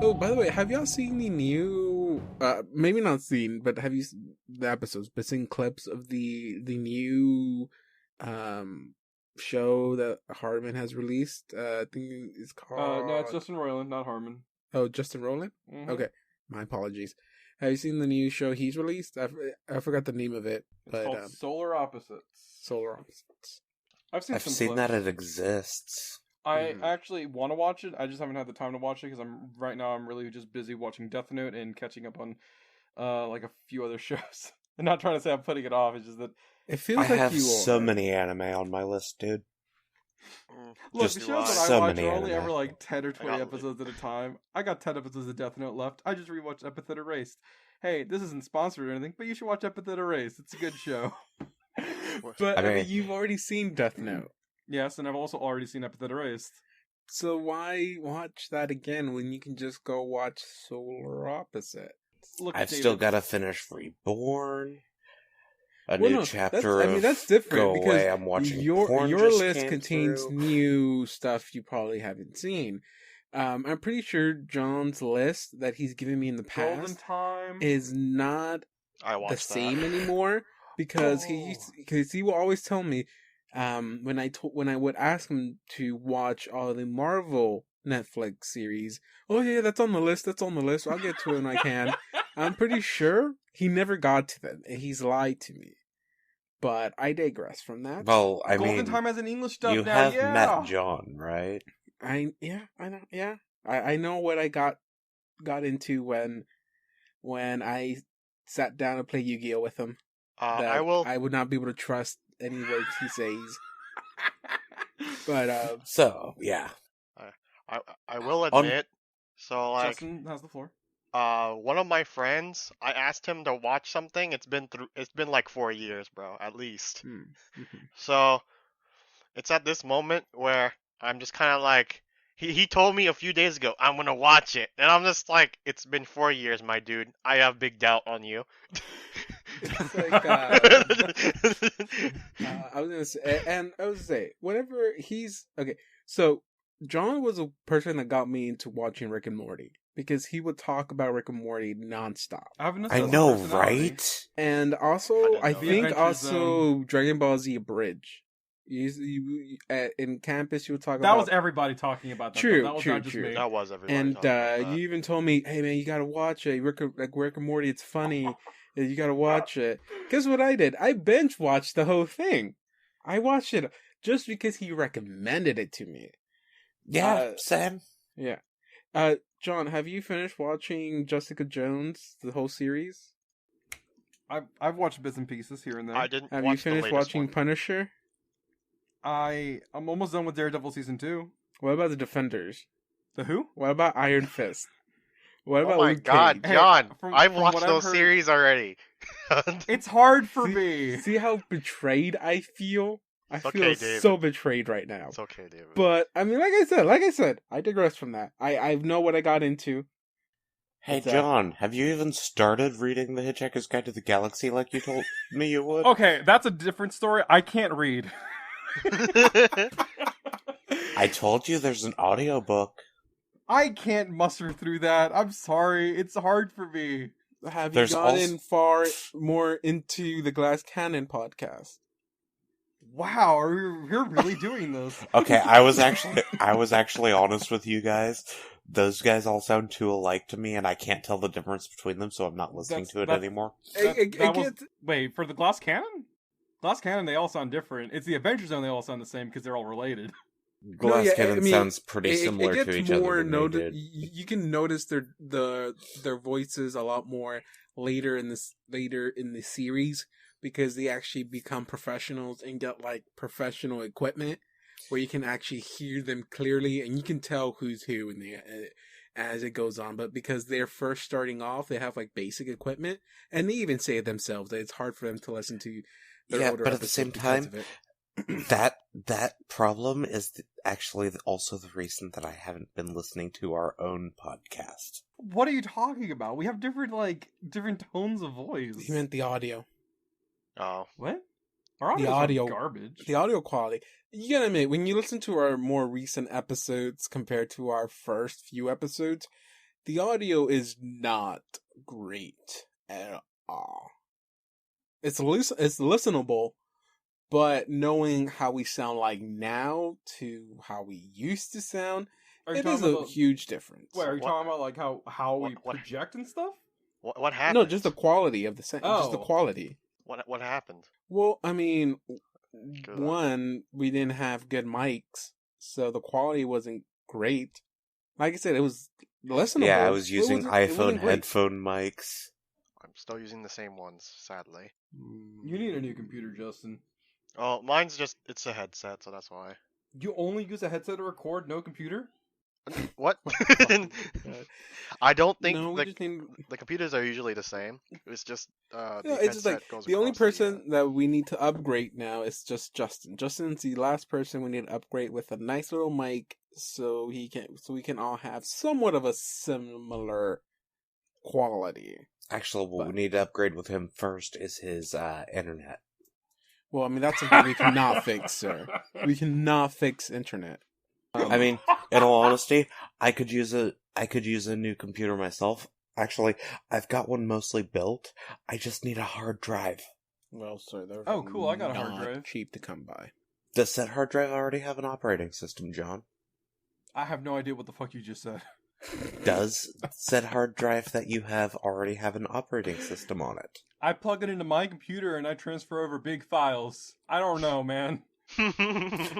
Oh, by the way, have y'all seen the new? Maybe not seen, but have you the episodes? But seen clips of the new show that Harmon has released? I think it's called. No, it's Justin Roiland, not Harmon. Oh, Justin Roiland. Mm-hmm. Okay, my apologies. Have you seen the new show he's released? I forgot the name of it, but It's called Solar Opposites. Solar Opposites. I've seen clips. that it exists. I actually want to watch it. I just haven't had the time to watch it because I'm really just busy watching Death Note and catching up on like a few other shows. I'm not trying to say I'm putting it off. It's just that it feels I like have you so are. many anime on my list, dude. Look, Just the shows that so I watch many are only anime. ever like 10 or 20 episodes at a time. I got 10 episodes of Death Note left. I just rewatched Epithet Erased. Hey, this isn't sponsored or anything, but you should watch Epithet Erased. It's a good show. But I mean, you've already seen Death Note. Yes, and I've also already seen Epithet Erased. So why watch that again when you can just go watch Solar Opposite? Look, I've David, still got to finish Reborn. A new chapter of that's different Go because Away, I'm watching your porn list just contains through. new stuff you probably haven't seen. I'm pretty sure John's list that he's given me in the Golden past Time is not the same anymore because he will always tell me when I would ask him to watch all the Marvel Netflix series. Oh yeah, that's on the list. I'll get to it when I can. I'm pretty sure he never got to them, and he's lied to me. But I digress from that. Well, I Golden mean, Time has an English dub you now. have Yeah. met John, right? I know. Yeah, I know what I got into when I sat down to play Yu-Gi-Oh with him. I would not be able to trust any words he says. But So yeah, I will admit. So like, Justin has the floor. one of my friends, I asked him to watch something. It's been like 4 years, bro, at least. Mm-hmm. So it's at this moment where I'm just kind of like, he told me a few days ago, I'm gonna watch it, and I'm just like, it's been 4 years, my dude. I have big doubt on you. It's like I was gonna say whenever he's okay. So John was a person that got me into watching Rick and Morty because he would talk about Rick and Morty nonstop. I know, right? And also, I think also Dragon Ball Z Abridged. In campus, you would talk about that was everybody talking about that. True, that was true, not just true. me. That was everybody. And talking about that. you even told me, "Hey man, you gotta watch it. Rick and Morty, it's funny. You gotta watch it." Guess what I did? I binge watched the whole thing. I watched it just because he recommended it to me. Yeah, Sam. Yeah. John, have you finished watching Jessica Jones, the whole series? I've watched bits and pieces here and there. I didn't. Have watch you finished the watching one. Punisher? I'm almost done with Daredevil season 2. What about the Defenders? The who? What about Iron Fist? What about Oh my Luke God, Cage? John! From I've what watched I've those heard- series already. It's hard for me. See how betrayed I feel? I feel okay, David. so betrayed right now. It's okay, David. But I mean, like I said, I digress from that. I know what I got into. Hey, John, have you even started reading The Hitchhiker's Guide to the Galaxy like you told me you would? Okay, that's a different story. I can't read. I told you there's an audiobook. I can't muster through that. I'm sorry. It's hard for me. Have There's you gotten far more into the Glass Cannon podcast? Wow, you're really doing this. Okay, I was actually honest with you guys. Those guys all sound too alike to me, and I can't tell the difference between them, so I'm not listening to it anymore. Wait, for the Glass Cannon? Glass Cannon, they all sound different. It's the Adventure Zone, they all sound the same because they're all related. Glass Cannon sounds pretty similar to each other. You can notice their voices a lot more later in the series because they actually become professionals and get like professional equipment where you can actually hear them clearly and you can tell who's who as it goes on. But because they're first starting off, they have like basic equipment, and they even say it themselves that it's hard for them to listen to. But at the same time, that problem is actually also the reason that I haven't been listening to our own podcast. What are you talking about? We have different tones of voice. He meant the audio. Oh. What? The audio garbage. The audio quality. You gotta admit, when you listen to our more recent episodes compared to our first few episodes, the audio is not great at all. It's listenable, but knowing how we sound like now to how we used to sound, it is a huge difference. Wait, are you talking about like how we project and stuff? What happened? No, just the quality of the sound. Just the quality. What happened? Well, I mean, one, we didn't have good mics, so the quality wasn't great. Like I said, it was listenable. Yeah, I was using iPhone headphone mics. I'm still using the same ones, sadly. You need a new computer, Justin. Oh, mine's it's a headset, so that's why. You only use a headset to record, no computer? What? I don't think the computers are usually the same. It's just it's just like the only person that we need to upgrade now is just Justin. Justin's the last person we need to upgrade with a nice little mic, so we can all have somewhat of a similar quality. Actually, what we need to upgrade with him first is his internet. Well, I mean, that's something we cannot fix, sir. We cannot fix internet. I mean, in all honesty, I could use a new computer myself. Actually, I've got one mostly built. I just need a hard drive. Well, sir, they're cool. I got a hard drive. Cheap to come by. Does that hard drive already have an operating system, John? I have no idea what the fuck you just said. Does said hard drive that you have already have an operating system on it? I plug it into my computer and I transfer over big files. I don't know, man.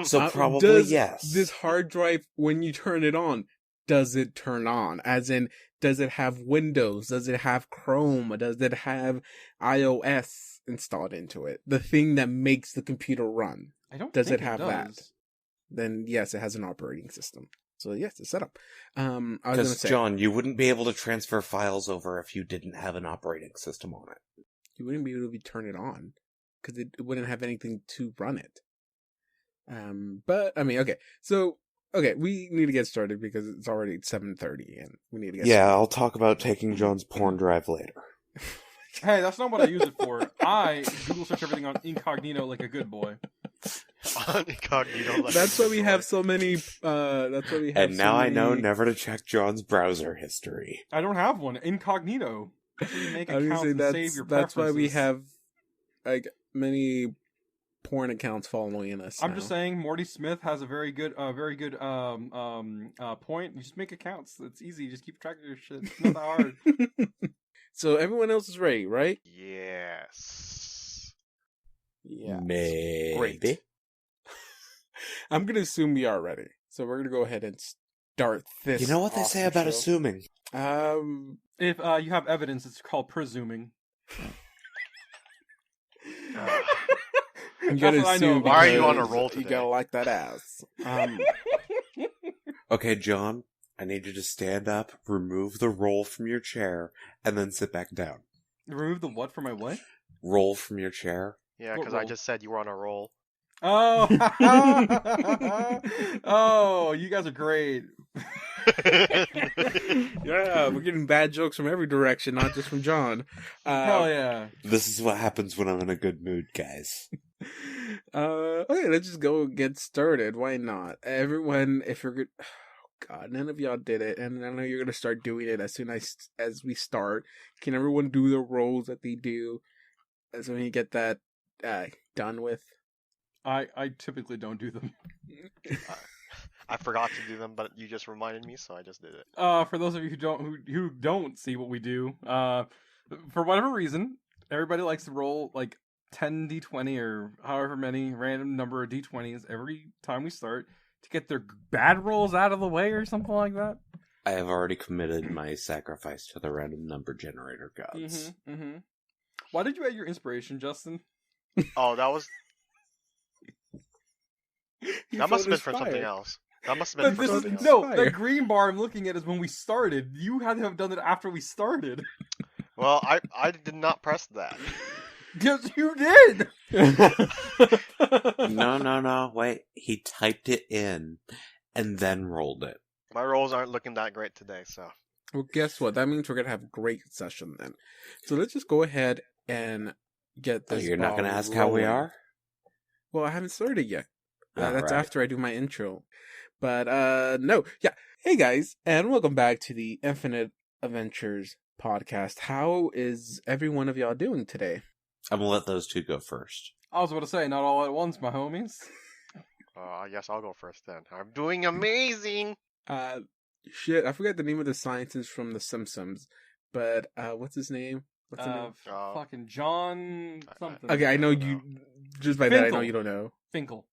So probably yes. This hard drive, when you turn it on, does it turn on? As in, does it have Windows? Does it have Chrome? Does it have iOS installed into it? The thing that makes the computer run. Does it have that? Then yes, it has an operating system. So yes, it's set up. I was going to say, John, you wouldn't be able to transfer files over if you didn't have an operating system on it. You wouldn't be able to turn it on because it wouldn't have anything to run it. But I mean, okay. So we need to get started because it's already 7:30 and we need to get started. I'll talk about taking John's porn drive later. Hey, that's not what I use it for. I Google search everything on incognito like a good boy. On incognito. That's why we have so many. That's why we have. And now I know never to check John's browser history. I don't have one. Incognito. You make accounts and save your preferences. That's why we have like many porn accounts following us. I'm just saying, Morty Smith has a very good point. You just make accounts. It's easy. Just keep track of your shit. It's not that hard. So everyone else is ready, right? Yes. Yeah. Maybe. Great. I'm gonna assume we are ready. So we're gonna go ahead and start this. You know what they say about assuming? If you have evidence, it's called presuming. I'm gonna assume. Why are you on a roll today? You gotta like that ass. Okay, John, I need you to stand up, remove the roll from your chair, and then sit back down. Remove the what from my what? Roll from your chair. Yeah, because I just said you were on a roll. Oh, oh, you guys are great. Yeah, we're getting bad jokes from every direction, not just from John. Hell yeah. This is what happens when I'm in a good mood, guys. Okay, let's just go get started. Why not? Everyone, if you're good. Oh, God, none of y'all did it, and I know you're gonna start doing it as soon as we start. Can everyone do the roles that they do? So when you get that done with. I typically don't do them. I forgot to do them, but you just reminded me, so I just did it. For those of you who don't see what we do, for whatever reason, everybody likes to roll like 10 d20 or however many random number of d20s every time we start to get their bad rolls out of the way or something like that. I have already committed my sacrifice to the random number generator gods. Mm-hmm, mm-hmm. Why did you add your inspiration, Justin? Oh, that was... That must have been for something else. That must have been for something else. No, the green bar I'm looking at is when we started. You had to have done it after we started. Well, I did not press that. Yes, you did! No. Wait. He typed it in and then rolled it. My rolls aren't looking that great today, so... Well, guess what? That means we're going to have a great session then. So let's just go ahead and get this. Oh, you're not going to ask how we are? Well, I haven't started yet. That's right. after I do my intro. But, no. Yeah. Hey, guys, and welcome back to the Infinite Adventures podcast. How is every one of y'all doing today? I'm gonna let those two go first. I was about to say, not all at once, my homies. I guess I'll go first then. I'm doing amazing. Shit, I forgot the name of the scientist from The Simpsons, but what's his name? What's his name? Fucking John something. Okay, I know you. Just by that, I know you don't know. Finkel.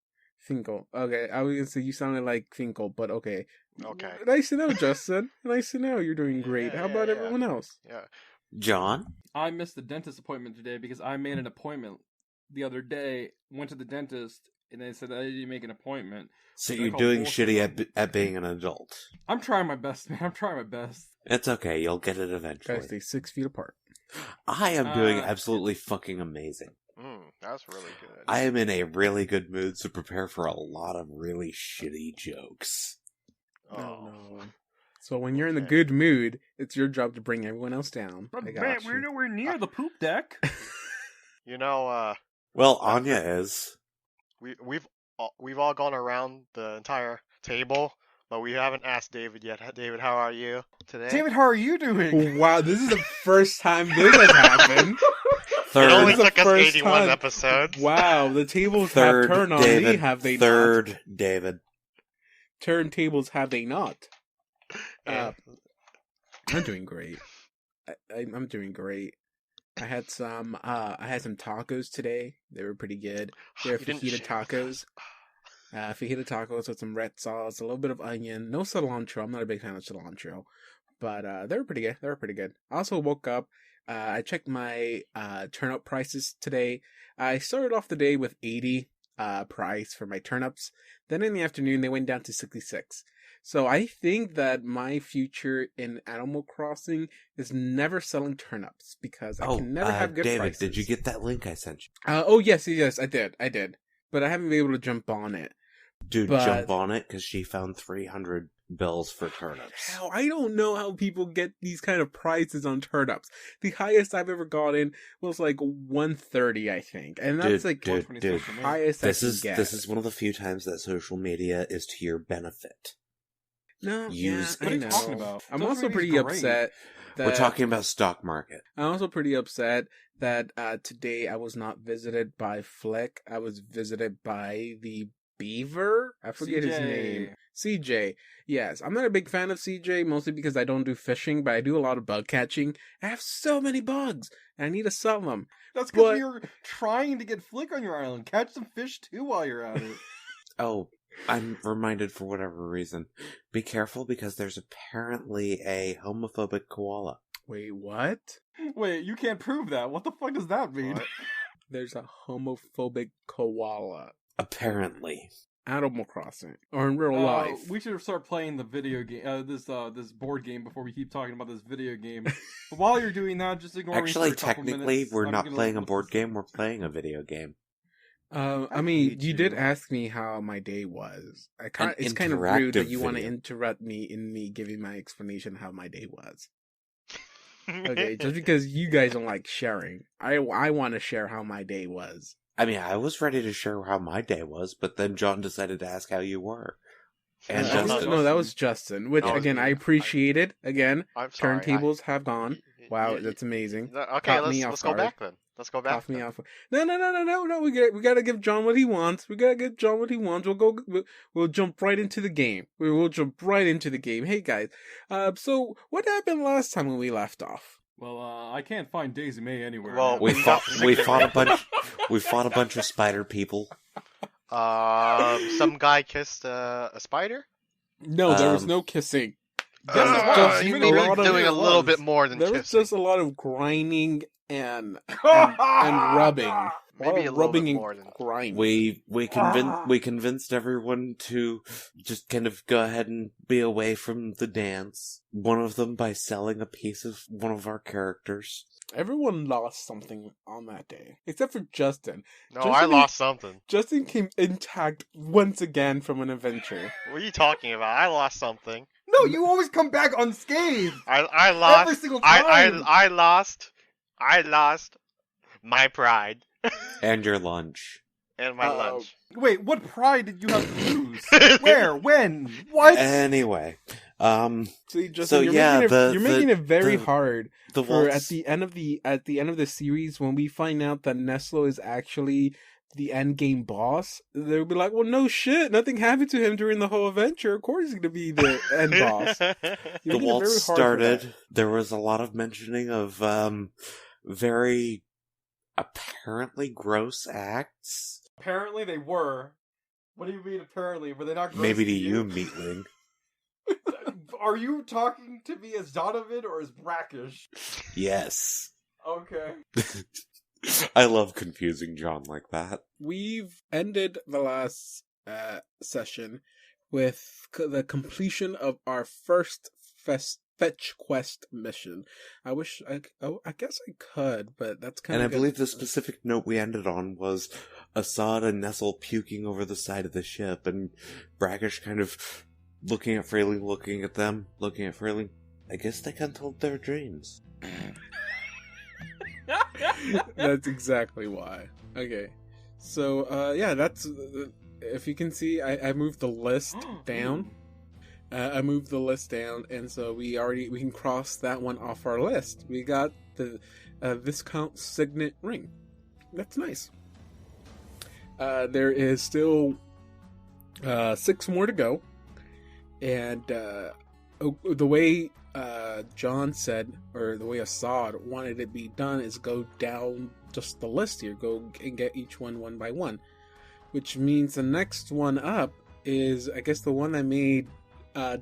Okay, I was gonna say you sounded like Finkel, but okay. Okay. Nice to know, Justin. Nice to know. You're doing great. How about everyone else? Yeah. John? I missed the dentist appointment today because I made an appointment the other day, went to the dentist, and they said I didn't make an appointment. So you're doing shitty at being an adult. I'm trying my best, man. I'm trying my best. It's okay. You'll get it eventually. Guys, stay 6 feet apart. I am doing absolutely fucking amazing. That's really good. I am in a really good mood to prepare for a lot of really shitty jokes. Oh no. So when you're in the good mood, it's your job to bring everyone else down. But I got man, you. we're nowhere near the poop deck. You know, Well, Anya is. we've all gone around the entire table, but we haven't asked David yet. David, how are you today? David, how are you doing? Wow, this is the first time this has happened. It only Third, took us first 81 time. episodes. Wow, the tables third, have turned on David. me, have they Third, not? David. Turntables, have they not? Yeah. I'm doing great. I'm doing great. I had some tacos today. They were pretty good. They're You didn't fajita share with tacos. us. Fajita tacos with some red sauce, a little bit of onion, no cilantro. I'm not a big fan of cilantro, but they were pretty good. They were pretty good. I also woke up. I checked my turnip prices today. I started off the day with 80 price for my turnips. Then in the afternoon they went down to 66. So I think that my future in Animal Crossing is never selling turnips because I can never have good David, prices. did you get that link I sent you? Oh yes, I did. But I haven't been able to jump on it. Dude, But- jump on it because she found 300 bills for turnips. Hell, I don't know how people get these kind of prices on turnips. The highest I've ever gotten was like 130, I think, and that's like dude. the highest This I can is get. this is one of the few times that social media is to your benefit. No, Use yeah, What are I you know. talking about? I'm Social also media's pretty great. upset that We're talking about stock market. I'm also pretty upset that today I was not visited by Flick. I was visited by the Beaver. I forget his CJ. name. CJ. Yes, I'm not a big fan of CJ, mostly because I don't do fishing, but I do a lot of bug catching. I have so many bugs, and I need to sell them. That's because But- you're trying to get Flick on your island. Catch some fish too while you're at it. Oh, I'm reminded for whatever reason. Be careful because there's apparently a homophobic koala. Wait, what? Wait, you can't prove that. What the fuck does that mean? What? There's a homophobic koala. Apparently. Animal Crossing, or in real life. We should start playing the video game, this board game before we keep talking about this video game. But while you're doing that, just ignore Actually, me for a couple technically, minutes. we're I'm not gonna playing a look board this game, up. we're playing a video game. I I mean, hate you did you. ask me how my day was. An It's kind of rude that interactive you want to video. interrupt me in me giving my explanation how my day was. Okay, just because you guys don't like sharing, I want to share how my day was. I mean, I was ready to share how my day was, but then John decided to ask how you were. And No, Justin. No, that was Justin. Which That was again, me. I appreciate it. Again, I'm sorry. turntables have gone. Wow, y- that's amazing. Okay, Caught me off let's go guard. back then. Let's go back. Cough me then. off. No. We gotta give John what he wants. We gotta give John what he wants. We'll jump right into the game. We'll jump right into the game. Hey guys, so what happened last time when we left off? Well, I can't find Daisy May anywhere. Well, now. We We fought. got We sick fought a of bunch. We fought a bunch of spider people. Some guy kissed a spider. No, there was Um, no kissing. just You a may be lot of- doing a little bit more than There was kissing. just a lot of grinding and rubbing. Maybe a little rubbing bit and more than. grinding. We convinced everyone to just kind of go ahead and be away from the dance. One of them by selling a piece of one of our characters. Everyone lost something on that day, except for Justin. No, Just I to be- lost something. Justin came intact once again from an adventure. What are you talking about? I lost something. No, you always come back unscathed. I lost. Every single time. I lost my pride And your lunch. and my Uh-oh. lunch. Wait, what pride did you have to lose? Where? When? What? Anyway, See, Justin, So, you're yeah, making it very hard the for waltz. at the end of the series when we find out that Nestle is actually the end game boss. They'll be like, "Well, no shit, nothing happened to him during the whole adventure. Of course, he's gonna be the end boss." The You're making it waltz very hard for that. started. There was a lot of mentioning of very apparently gross acts. Apparently they were. What do you mean apparently? Were they not gross Maybe to you? you, Meatwing. Are you talking to me as Donovan or as Brackish? Yes. Okay. I love confusing John like that. We've ended the last session with the completion of our first fetch quest mission. I guess I could, but that's kind And of. I believe the specific note we ended on was Assad and Nestle puking over the side of the ship, and Brackish kind of looking at Frayling, looking at them, looking at Frayling. I guess they can't hold their dreams. That's exactly why. Okay, so yeah, that's if you can see, I moved the list down. I moved the list down, and so we can cross that one off our list. We got the Viscount Signet ring. That's nice. There is still 6 more to go, and the way John said, or the way Assad wanted it to be done, is go down just the list here. Go and get each one by one, which means the next one up is, I guess, the one that made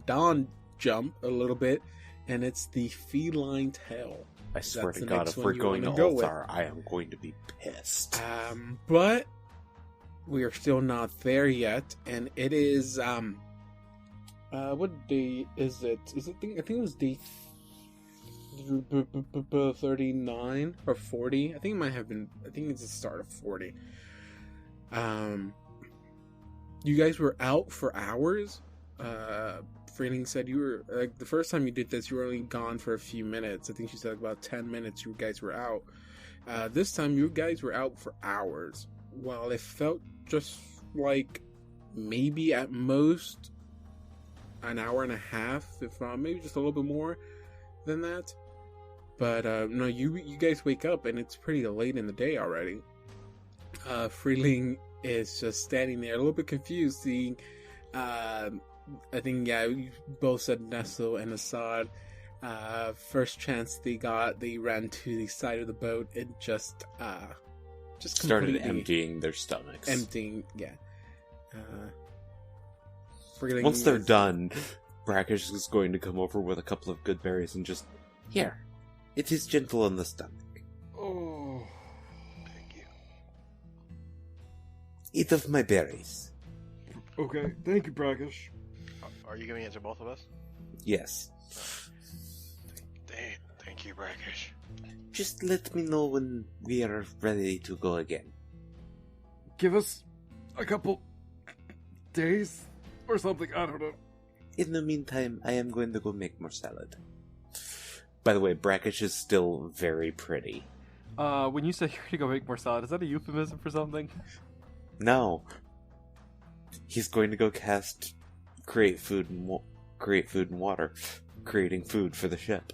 Don jump a little bit, and it's the feline tail. I swear That's to the God, next if one we're you going to wanna go with. Althar, I am going to be pissed. But we are still not there yet, and it is what day is it? I think it was day 39 or 40. I think it might have been. I think it's the start of 40. You guys were out for hours. Frayling said you were, like, the first time you did this, you were only gone for a few minutes. I think she said about 10 minutes you guys were out. This time you guys were out for hours. Well, it felt just like maybe at most an hour and a half, if maybe just a little bit more than that. But no, you guys wake up and it's pretty late in the day already. Frayling is just standing there, a little bit confused, seeing. I think, yeah, you both said Nestle and Assad. First chance they got, they ran to the side of the boat and just Started completely emptying their stomachs. emptying. Yeah. Once they're done, Brackish is going to come over with a couple of good berries and just, here, it is gentle on the stomach. Oh. Thank you. Eat of my berries. Okay, thank you, Brackish. Are you giving it to both of us? Yes. Thank you, Brackish. Just let me know when we are ready to go again. Give us a couple days or something, I don't know. In the meantime, I am going to go make more salad. By the way, Brackish is still very pretty. When you say you're gonna go make more salad, is that a euphemism for something? No. He's going to go create food and water, creating food for the ship.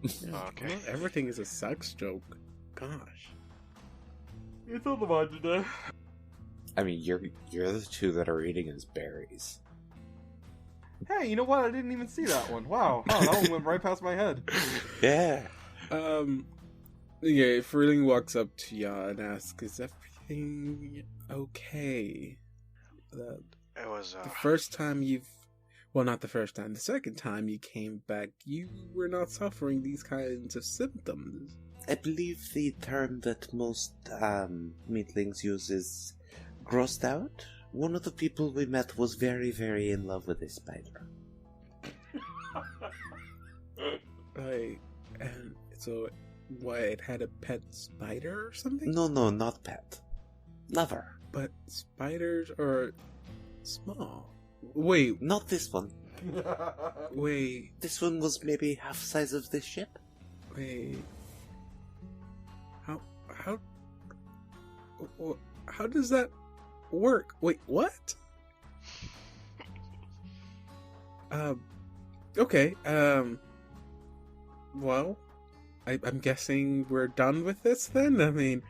Okay. Well, everything is a sex joke. Gosh. It's on the mind today. I mean, you're the two that are eating his berries. Hey, you know what? I didn't even see that one. Wow, that one went right past my head. Yeah. Yeah, Frayling walks up to ya and asks, "Is everything okay?" It was The first time well, not the first time, the second time you came back, you were not suffering these kinds of symptoms. I believe the term that most meatlings use is grossed out. One of the people we met was very, very in love with a spider. And so, what, it had a pet spider or something? No, not pet. Lover. But spiders are small. Wait, Not this one. wait, This one was maybe half size of this ship. wait. How does that work? Wait, what? Okay. Well, I'm guessing we're done with this then. I mean,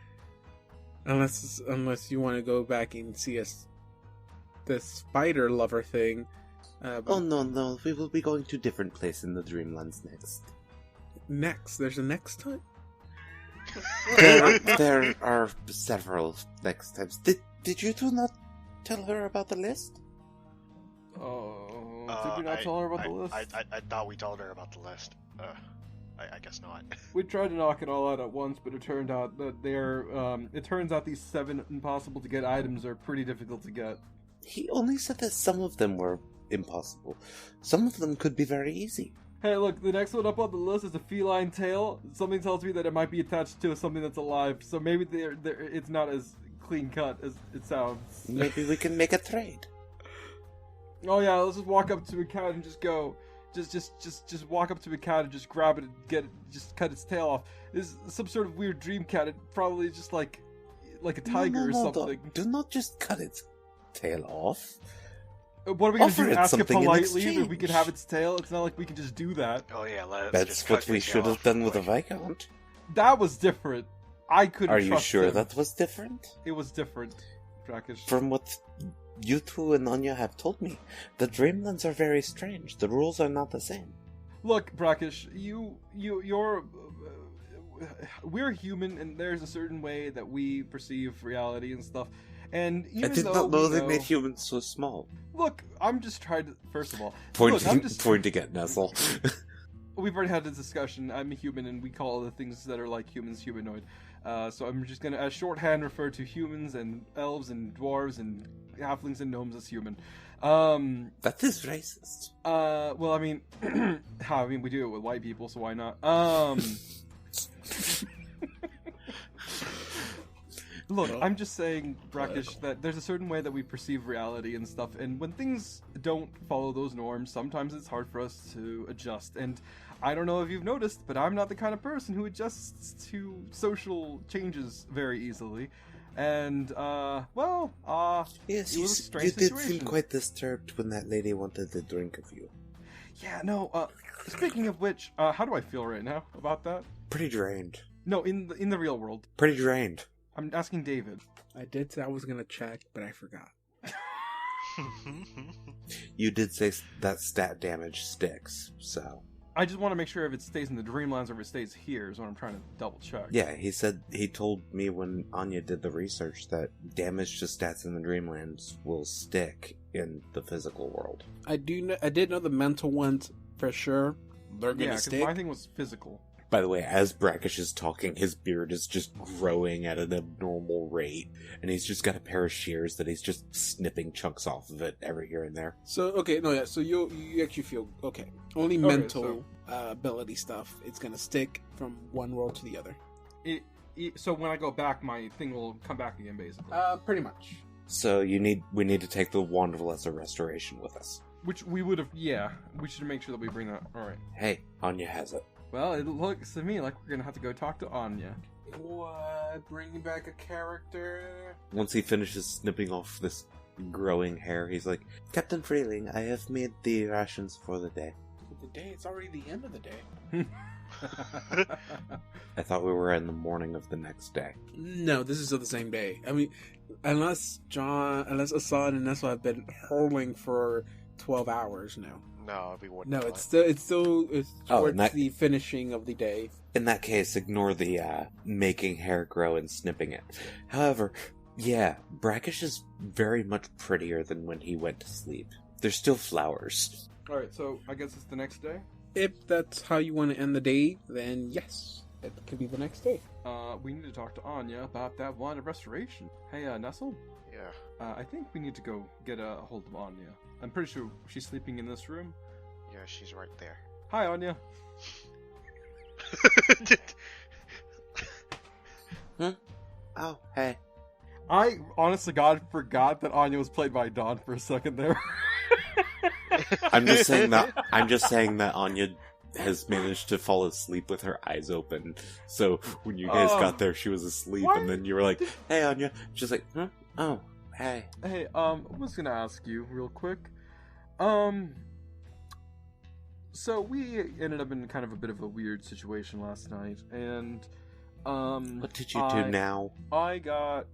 unless you want to go back and see us the spider lover thing. Oh no, we will be going to different place in the Dreamlands next. Next, there's a next time. There are several next times. Did you two not tell her about the list? Oh, did we not tell her about the list? I thought we told her about the list. I guess not. We tried to knock it all out at once, but it turned out that it turns out these 7 impossible to get items are pretty difficult to get. He only said that some of them were impossible. Some of them could be very easy. Hey, look, the next one up on the list is a feline tail. Something tells me that it might be attached to something that's alive, so maybe it's not as clean cut as it sounds. Maybe we can make a trade. Oh yeah, let's just walk up to a cat and just go. Just walk up to a cat and just grab it and just cut its tail off. This is some sort of weird dream cat. It probably just like a tiger or something. Do not just cut its tail off. What are we gonna Offer do? it Ask it something in politely that we can exchange. have its tail? It's not like we can just do that. Oh yeah, let's That's just what cut we your should tail have off, done with a boy. Viscount. That was different. I couldn't Are you trust sure him. that was different? It was different, Brackish. From what you two and Anya have told me, the Dreamlands are very strange. The rules are not the same. Look, Brackish, you're... we're human, and there's a certain way that we perceive reality and stuff. And even I did though not know we they made humans so small. Look, I'm just trying to... First of all... Pointing at Nestle. We've already had this discussion. I'm a human, and we call the things that are like humans humanoid. So I'm just gonna, as shorthand, refer to humans and elves and dwarves and halflings and gnomes as human. That is racist. Well, I mean, we do it with white people, so why not? Look, I'm just saying, Brackish, that there's a certain way that we perceive reality and stuff, and when things don't follow those norms, sometimes it's hard for us to adjust. And I don't know if you've noticed, but I'm not the kind of person who adjusts to social changes very easily. And, Yes, it you, was a you strange did situation. seem quite disturbed when that lady wanted a drink of you. Yeah, no, speaking of which, how do I feel right now about that? Pretty drained. No, in the real world. Pretty drained. I'm asking David. I did say I was gonna check, but I forgot. You did say that stat damage sticks, so... I just want to make sure if it stays in the Dreamlands or if it stays here is what I'm trying to double check. Yeah, he told me when Anya did the research that damage to stats in the Dreamlands will stick in the physical world. I did know the mental ones for sure. They're gonna Yeah, because stick. my thing was physical. By the way, as Brackish is talking, his beard is just growing at an abnormal rate, and he's just got a pair of shears that he's just snipping chunks off of it every here and there. So okay, no, yeah. So you actually feel okay. Only mental ability stuff. It's gonna stick from one world to the other. So when I go back, my thing will come back again, basically. Pretty much. So we need to take the Wand of Lesser Restoration with us. Which we would have, yeah. We should make sure that we bring that. Alright. Hey, Anya has it. Well, it looks to me like we're gonna have to go talk to Anya. What? Bringing back a character? Once he finishes snipping off this growing hair, he's like, Captain Freeling, I have made the rations for the day. For the day? It's already the end of the day. I thought we were in the morning of the next day. No, this is still the same day. I mean, unless Assad and Nestle have been hurling for 12 hours now. No, we wouldn't. No, do it's it. still towards that- the finishing of the day. In that case, ignore the making hair grow and snipping it. However, yeah, Brackish is very much prettier than when he went to sleep. There's still flowers. Alright, so I guess it's the next day? If that's how you want to end the day, then yes, it could be the next day. We need to talk to Anya about that Wand of Restoration. Hey, Nestle? Yeah. I think we need to go get a hold of Anya. I'm pretty sure she's sleeping in this room. Yeah, she's right there. Hi, Anya. Oh, hey. I, honest to God, forgot that Anya was played by Dawn for a second there. I'm just saying that Anya has managed to fall asleep with her eyes open. So when you guys got there, she was asleep, what? and then you were like, "Hey, Anya." She's like, "Huh? Oh, hey." Hey, I was gonna ask you real quick. So we ended up in kind of a bit of a weird situation last night, and What did you do now? I got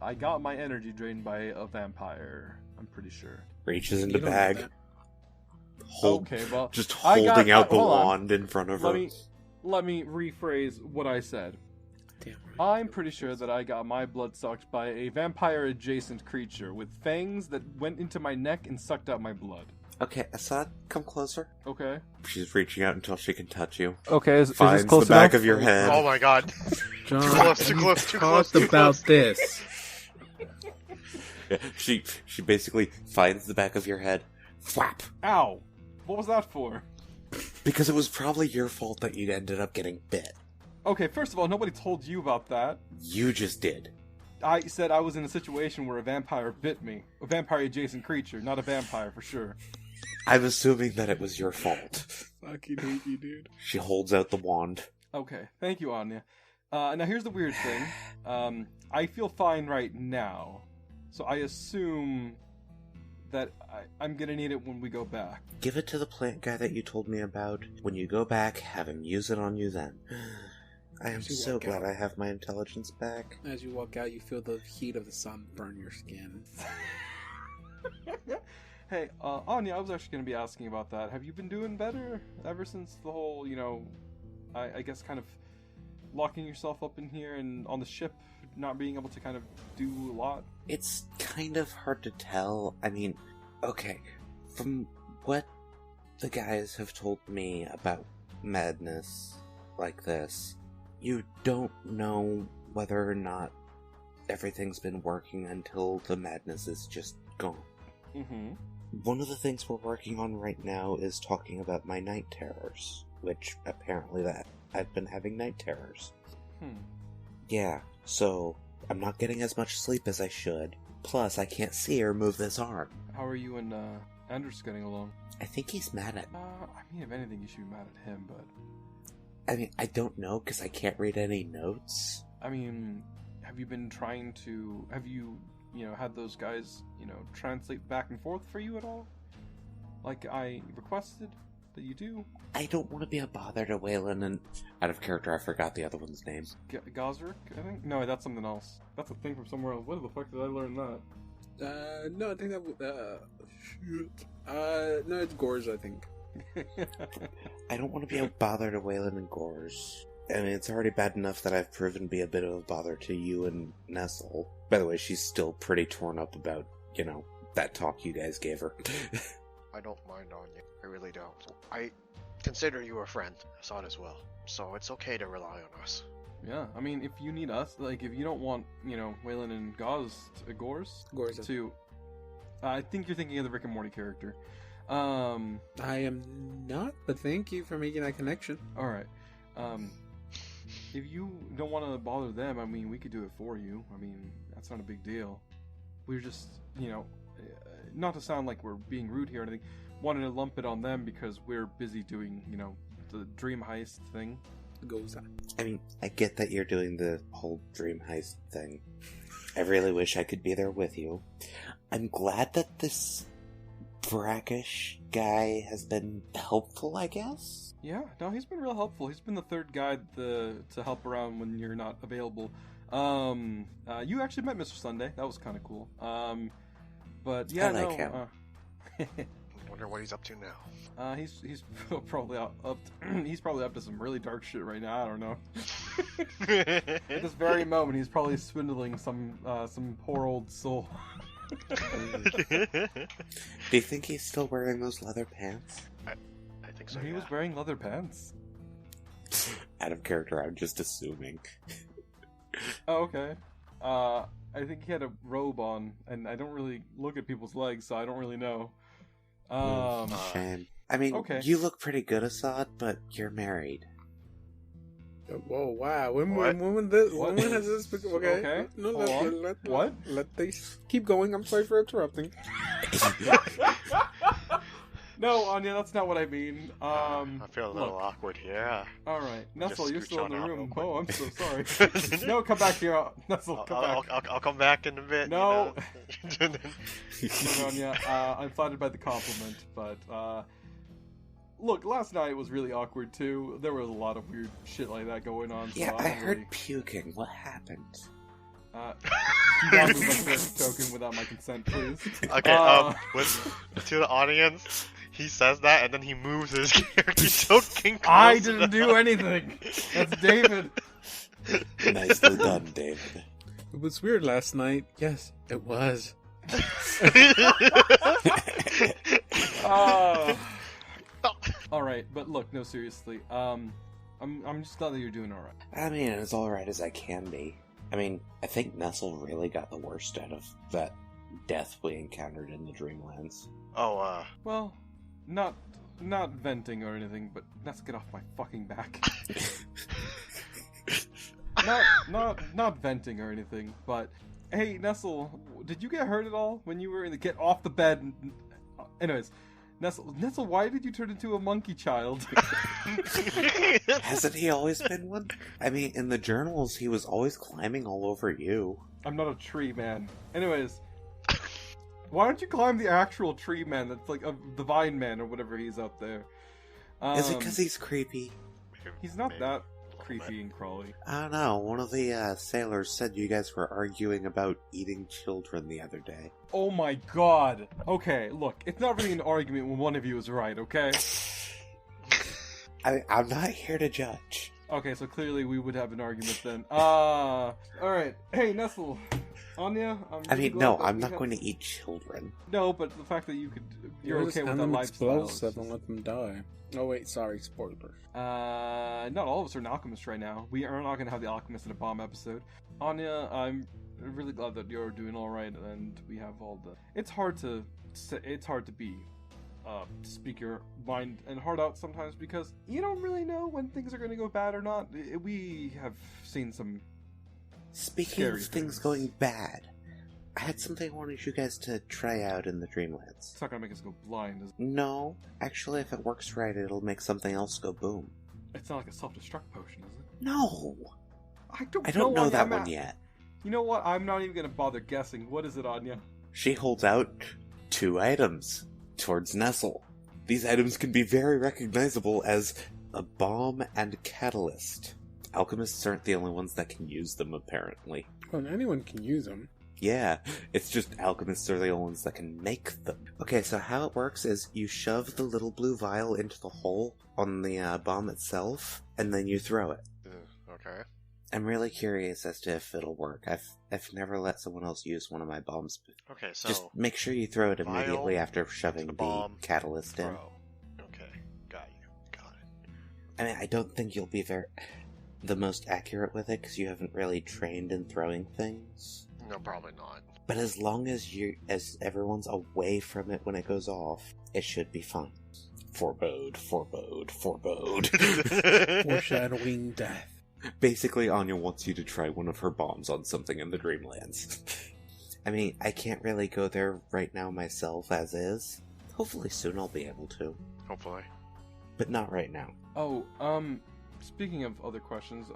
I got my energy drained by a vampire. I'm pretty sure. Reaches in You the don't know bag. that. Okay, well, Just I got- holding out the hold on. wand in front of her. Let me rephrase what I said. Damn right. I'm pretty sure that I got my blood sucked by a vampire-adjacent creature with fangs that went into my neck and sucked out my blood. Okay, Assad, come closer. Okay. She's reaching out until she can touch you. Okay, is Finds this close the back enough? of your head. Oh my god. John, close, too close, too close, talked too about close. this. Yeah, she basically finds the back of your head. Flap! Ow! What was that for? Because it was probably your fault that you ended up getting bit. Okay, first of all, nobody told you about that. You just did. I said I was in a situation where a vampire bit me. A vampire-adjacent creature, not a vampire for sure. I'm assuming that it was your fault. Fucking hate you, dude. She holds out the wand. Okay, thank you, Anya. Now here's the weird thing. I feel fine right now, so I assume that I'm gonna need it when we go back. Give it to the plant guy that you told me about. When you go back, have him use it on you then. I am As you so walk glad out. I have my intelligence back. As you walk out, you feel the heat of the sun burn your skin. Hey, Anya, I was actually gonna be asking about that. Have you been doing better ever since the whole, I guess kind of locking yourself up in here and on the ship, not being able to kind of do a lot? It's kind of hard to tell. I mean, okay, from what the guys have told me about madness like this, you don't know whether or not everything's been working until the madness is just gone. Mm-hmm. One of the things we're working on right now is talking about my night terrors, which apparently that I've been having night terrors. Yeah, so I'm not getting as much sleep as I should. Plus, I can't see or move this arm. How are you and Anders getting along? I think he's mad at me. I mean, if anything, you should be mad at him, but... I mean, I don't know because I can't read any notes. I mean, have you been trying to... Have you, had those guys, translate back and forth for you at all? Like I requested that you do? I don't want to be a bother to Waylon, and out of character, I forgot the other one's name. Gosrick, I think? No, that's something else. That's a thing from somewhere else. Where the fuck did I learn that? No, I think that shit. No, it's Gores, I think. I don't want to be a bother to Waylon and Gores. I mean, it's already bad enough that I've proven to be a bit of a bother to you and Nestle. By the way, she's still pretty torn up about, that talk you guys gave her. I don't mind on you. I really don't. I consider you a friend. Assad as well. So it's okay to rely on us. Yeah, I mean, if you need us, like, if you don't want, Waylon and Gores Gores. to... I think you're thinking of the Rick and Morty character. I am not, but thank you for making that connection. Alright. If you don't want to bother them, I mean, we could do it for you. I mean, that's not a big deal. We're just, not to sound like we're being rude here or anything, wanted to lump it on them because we're busy doing, the dream heist thing. Goes on. I mean, I get that you're doing the whole dream heist thing. I really wish I could be there with you. I'm glad that this brackish guy has been helpful, I guess? Yeah, no, he's been real helpful. He's been the third guy to help around when you're not available. You actually met Mr. Sunday. That was kind of cool. But yeah, I like him. I wonder what he's up to now. He's probably up. He's probably up to some really dark shit right now. I don't know. At this very moment, he's probably swindling some poor old soul. Do you think he's still wearing those leather pants? I think so. He Yeah. was wearing leather pants. Out of character, I'm just assuming. Oh, okay. I think he had a robe on, and I don't really look at people's legs, so I don't really know. Shame. I mean, okay. You look pretty good, Assad, but you're married. Whoa! Wow! When What? when has this? Okay. Okay. No, Hold on. What? Let they keep going. I'm sorry for interrupting. No, Anya, that's not what I mean. I feel a little look. awkward here. All right, Nestle, you're scooch still in the on out room. real quick. Oh, I'm so sorry. No, come back here, Nestle. Come back. I'll come back in a bit. No. You know? No, Anya, I'm flattered by the compliment, but look, last night was really awkward too. There was a lot of weird shit like that going on. So Yeah, I don't heard really... puking. What happened? Do not move my character token without my consent, please. Okay, to the audience, he says that and then he moves his character token. I didn't do anything. That's David. Nicely done, David. It was weird last night. Yes, it was. All right, but look, no, seriously. I'm just glad that you're doing all right. I mean, as alright as I can be. I mean, I think Nestle really got the worst out of that death we encountered in the Dreamlands. Oh, Well, not venting or anything, but let's get off my fucking back. not venting or anything, but hey, Nestle, did you get hurt at all when you were in the get off the bed? Anyways, Nestle, why did you turn into a monkey child? Hasn't he always been one? I mean, in the journals, he was always climbing all over you. I'm not a tree man. Anyways, why don't you climb the actual tree man that's like the vine man or whatever he's up there? Is it because he's creepy? He's not that creepy and crawly. I don't know. One of the sailors said you guys were arguing about eating children the other day. Oh my god. Okay, look, it's not really an argument when one of you is right, okay? I'm not here to judge. Okay, so clearly we would have an argument then. Alright. Hey, Nestle. Anya? I'm not going to eat children. No, but the fact that you're okay with that lifestyle. Explosive and let them die. Oh wait, sorry, spoilers. Not all of us are an alchemist right now. We are not going to have the alchemist in a bomb episode. Anya, I'm really glad that you're doing all right, and we have all the. It's hard to be, speak your mind and heart out sometimes because you don't really know when things are going to go bad or not. We have seen some. Speaking of things going bad, I had something I wanted you guys to try out in the Dreamlands. It's not going to make us go blind, is it? No, actually, if it works right, it'll make something else go boom. It's not like a self-destruct potion, is it? No! I don't know that one yet. You know what? I'm not even going to bother guessing. What is it, Anya? She holds out 2 items towards Nestle. These items can be very recognizable as a bomb and catalyst. Alchemists aren't the only ones that can use them, apparently. Well, anyone can use them. Yeah, it's just alchemists are the only ones that can make them. Okay, so how it works is you shove the little blue vial into the hole on the bomb itself, and then you throw it. Okay. I'm really curious as to if it'll work. I've never let someone else use one of my bombs. Okay, so just make sure you throw it immediately after shoving the catalyst in. Okay, got it. I mean, I don't think you'll be the most accurate with it because you haven't really trained in throwing things. No, probably not. But as long as everyone's away from it when it goes off, it should be fine. Forebode. Foreshadowing death. Basically, Anya wants you to try one of her bombs on something in the Dreamlands. I mean, I can't really go there right now myself as is. Hopefully soon I'll be able to. Hopefully. But not right now. Oh, speaking of other questions,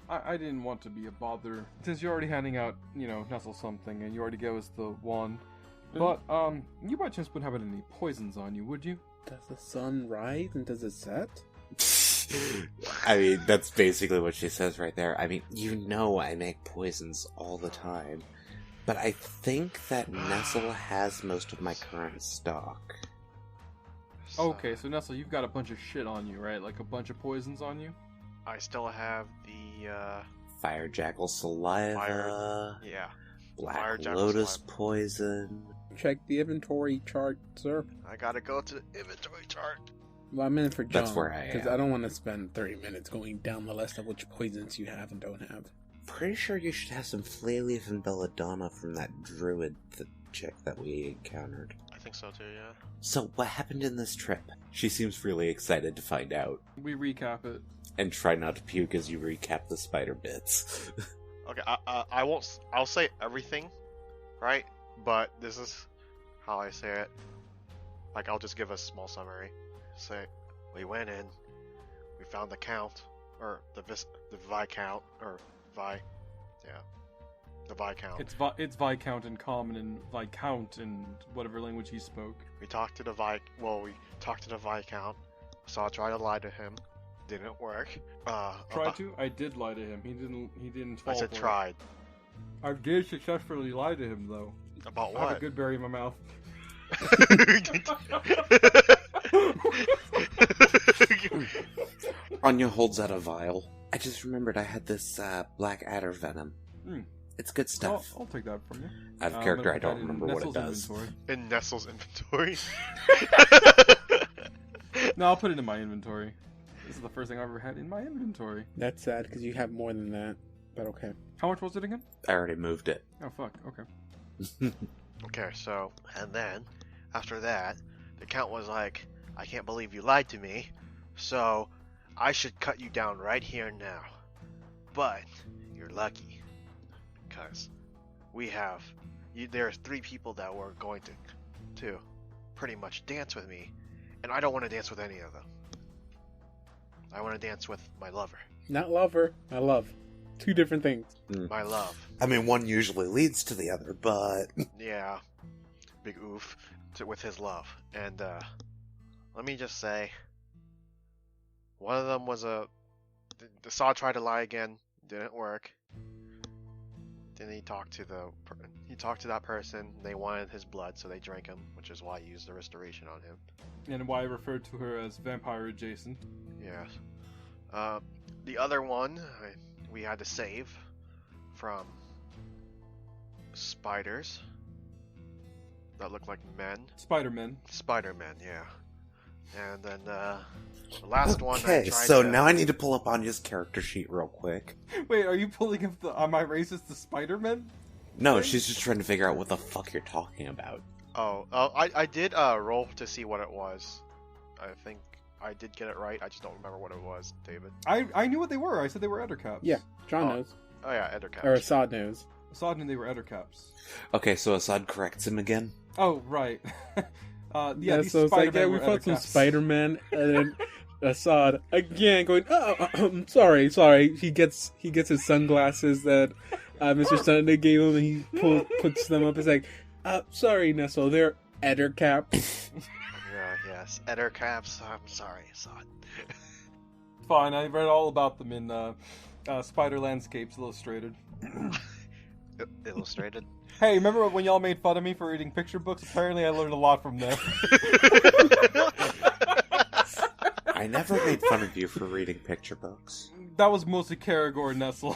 I didn't want to be a bother. Since you're already handing out, Nestle something, and you already gave us the wand. But, you by chance wouldn't have any poisons on you, would you? Does the sun rise and does it set? I mean, that's basically what she says right there. I mean, I make poisons all the time. But I think that Nestle has most of my current stock. Okay, so Nestle, you've got a bunch of shit on you, right? Like a bunch of poisons on you? I still have the, Fire Jackal Saliva. Yeah. Black Lotus Poison. Check the inventory chart, sir. I gotta go to the inventory chart. Well, I meant for John. That's where I am. Because I don't want to spend 30 minutes going down the list of which poisons you have and don't have. Pretty sure you should have some Flayleaf and Belladonna from that druid chick that we encountered. I think so too, yeah. So, what happened in this trip? She seems really excited to find out. We recap it. And try not to puke as you recap the spider bits. Okay, I won't. I'll say everything, right? But this is how I say it. Like, I'll just give a small summary. Say, we went in, we found the Count, or the Viscount, or the Viscount. It's Viscount in common and Viscount in whatever language he spoke. We talked to the Viscount. So I tried to lie to him. Didn't work. Tried to? I did lie to him. He didn't fall I said for it. tried. I did successfully lie to him, though. About I have a what? good berry in my mouth. Anya holds out a vial. I just remembered I had this black adder venom. Hmm. It's good stuff. I'll take that from you. I have a I'm character, gonna I put don't that in remember what it Nestle's does. inventory. In Nestle's inventory. No, I'll put it in my inventory. This is the first thing I've ever had in my inventory. That's sad because you have more than that. But okay. How much was it again? I already moved it. Oh, fuck. Okay. Okay, so, and then, after that, the count was like, I can't believe you lied to me, so I should cut you down right here and now. But, you're lucky, because we have, there's 3 people that were going to pretty much dance with me, and I don't want to dance with any of them. I want to dance with my lover. Not lover. My love. 2 different things. My love. I mean, one usually leads to the other, but... Yeah. Big oof with his love. And, let me just say, one of them was the Saw tried to lie again, didn't work. Then he talked to that person, they wanted his blood, so they drank him, which is why he used the restoration on him. And why I referred to her as vampire adjacent. Yes. The other one, we had to save from spiders that look like men. Spider-Man. Spider-Man, yeah. And then the last one I Okay, tried so to... now I need to pull up Anya's character sheet real quick. Wait, are you pulling up the Am I Racist to Spider-Man? No, she's just trying to figure out what the fuck you're talking about. I did roll to see what it was. I think I did get it right. I just don't remember what it was, David. I knew what they were. I said they were Ettercaps. Yeah, John knows. Oh yeah, Endercap. Or Assad knows. I saw it and they were Ettercaps. Okay, so Assad corrects him again. Oh, right. Yeah, these so it's like, Spider-Men yeah, we were fought some Ettercaps. Spider-Man, and then Assad again going, oh, I'm sorry. He gets his sunglasses that Mr. Sunday gave him, and he puts them up. It's like, sorry, Nestle, they're Ettercap. Yeah, yes, Endercaps. I'm sorry, son. Fine, I read all about them in Spider Landscapes Illustrated. Illustrated. Hey, remember when y'all made fun of me for reading picture books? Apparently I learned a lot from them. I never made fun of you for reading picture books. That was mostly Karagor and Nestle.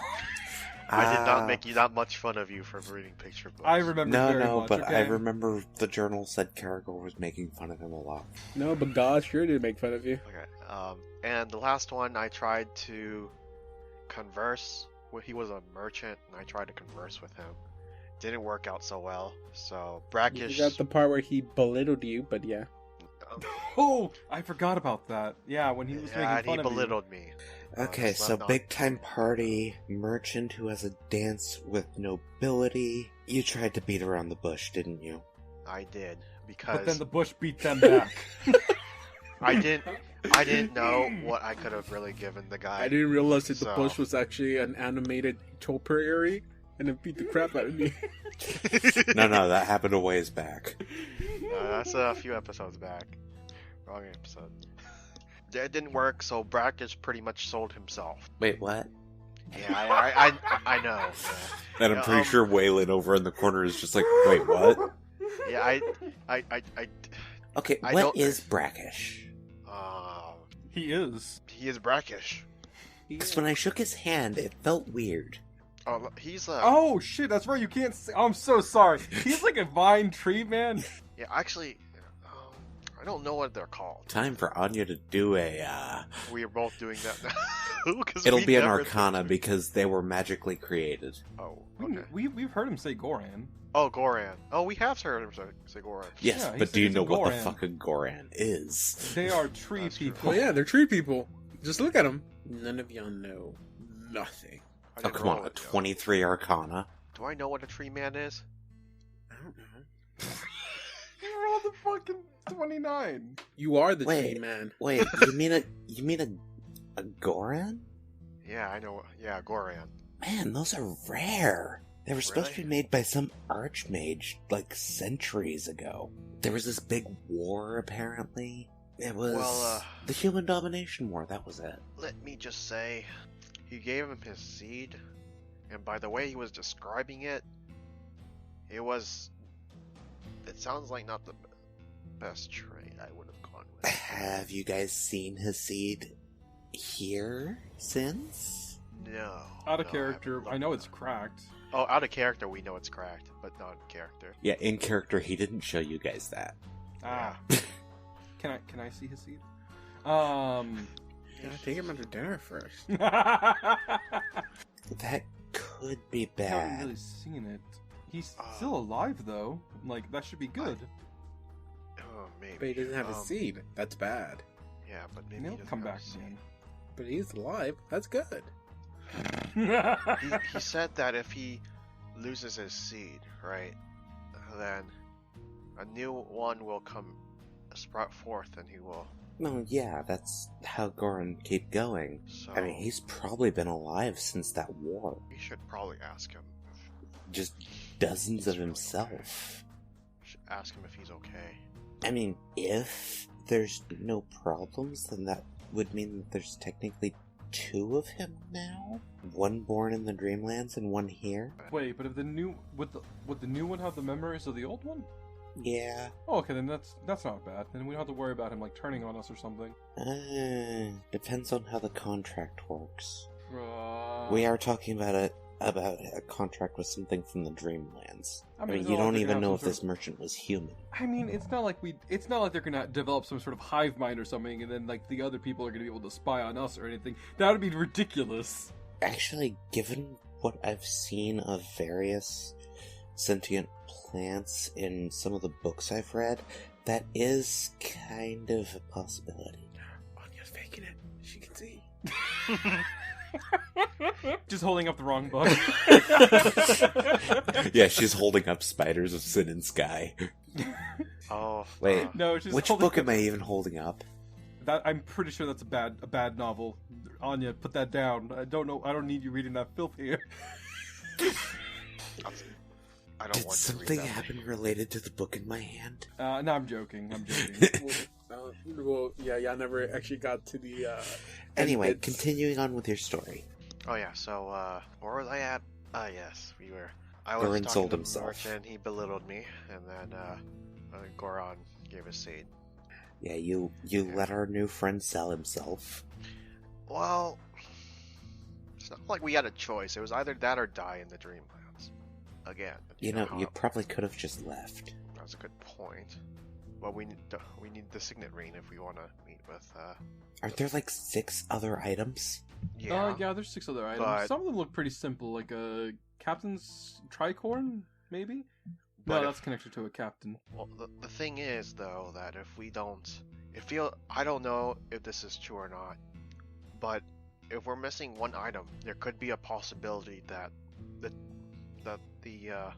I did not make you that much fun of you for reading picture books. I remember very much, but okay? I remember the journal said Karagor was making fun of him a lot. No, but God sure did make fun of you. Okay. And the last one, I tried to converse with. He was a merchant, and I tried to converse with him. Didn't work out so well. So You brackish. got the part where he belittled you, but yeah. Oh, I forgot about that. Yeah, when he was Yeah, making fun he of belittled me. Okay, so so I'm not- big time party, merchant who has a dance with nobility. You tried to beat around the bush, didn't you? I did But because then the bush beat them back. I didn't know what I could have really given the guy. I didn't realize that the So- bush was actually an animated topiary, and it beat the crap out of me. No, that happened a ways back. That's a few episodes back. Wrong episode. It didn't work, so Brackish pretty much sold himself. Wait, what? Yeah, I know. Yeah. And I'm Yeah, pretty sure Waylon over in the corner is just like, wait, what? Yeah, I Okay, I what don't- is brackish? He is. He is brackish. Because when I shook his hand, it felt weird. Oh, he's Oh shit, that's right. You can't. I'm so sorry. He's like a vine tree man. yeah. Actually, I don't know what they're called. Time for Anya to do a, We are both doing that now. 'Cause It'll we be an never arcana did- because they were magically created. Oh, okay. We've heard him say Goran. Oh, Goran. Oh, we have heard him say Goran. Yes, Yeah, he but said do you he's a know what the Goran. fuck a Goran is? They are tree That's true. people. Well, yeah, they're tree people. Just look at them. None of y'all know nothing. I Oh, didn't come roll on, a it, though. 23 arcana. Do I know what a tree man is? I don't know. You rolled a fucking 29. You are the Wait. tree man. Wait, you mean a Goran? Yeah, I know. Yeah, Goran. Man, those are rare. They were supposed to Really? be made by some archmage, like, centuries ago. There was this big war, apparently, It was Well, the human domination war, that was it. let me just say, he gave him his seed, and by the way he was describing it, it sounds like not the best trade I would have gone with. Have you guys seen his seed here since? No. Out of no, character, haven't I know looked. it's cracked. Oh, out of character we know it's cracked, but not in character. Yeah, in character, he didn't show you guys that. Ah. Can I see his seed? Yeah, take him out to dinner first. That could be I haven't bad. really seen it. He's still alive though. Like that should be good. Oh, maybe. But he doesn't have a seed. That's bad. Yeah, but maybe He'll he doesn't come have back a seed. again. But he's alive. That's good. He said that if he loses his seed, right, then a new one will sprout forth, and he will. No, yeah, that's how Goran keep going. So I mean, he's probably been alive since that war. we should probably ask him. Just dozens of He's really himself. We should ask him if he's okay. I mean, if there's no problems, then that would mean that there's technically 2 of him now? One born in the Dreamlands and one here? Wait, but if the new would the new one have the memories of the old one? Yeah. Oh, okay, then that's not bad. Then we don't have to worry about him like turning on us or something. Depends on how the contract works. Uh, We are talking about a contract with something from the Dreamlands. I mean, it's you not like don't they're even gonna know have if some this sort merchant was human. I mean, it's not like they're gonna develop some sort of hive mind or something, and then like the other people are gonna be able to spy on us or anything. That would be ridiculous. Actually, given what I've seen of various sentient plants in some of the books I've read, that is kind of a possibility. Anya's faking it. She can see. Just holding up the wrong book. Yeah, she's holding up Spiders of Sin and Sky. Oh, Wait, No, she's which holding book am I even holding up? That I'm pretty sure that's a bad novel. Anya, put that down. I don't know. I don't need you reading that filth here. I don't Did want something to read that. happen related to the book in my hand? No, I'm joking. I'm joking. Well, yeah, y'all never actually got to the. Anyway, it's- continuing on with your story. Oh yeah, so where was I at? Yes, we were. I Goran was talking sold to himself. Merchant, he belittled me, and then Goran gave his seed. Yeah, you let our new friend sell himself. Well, it's not like we had a choice. It was either that or die in the Dreamlands. Again, You know, how- you probably could have just left. That's a good point. Well, we need the signet ring if we want to meet with. Aren't there like 6 other items? Yeah. Yeah, there's 6 other items. But- Some of them look pretty simple, like a captain's tricorn, maybe? But No, if- that's connected to a captain. Well, the thing is, though, that if we don't, I don't know if this is true or not, but if we're missing one item, there could be a possibility that the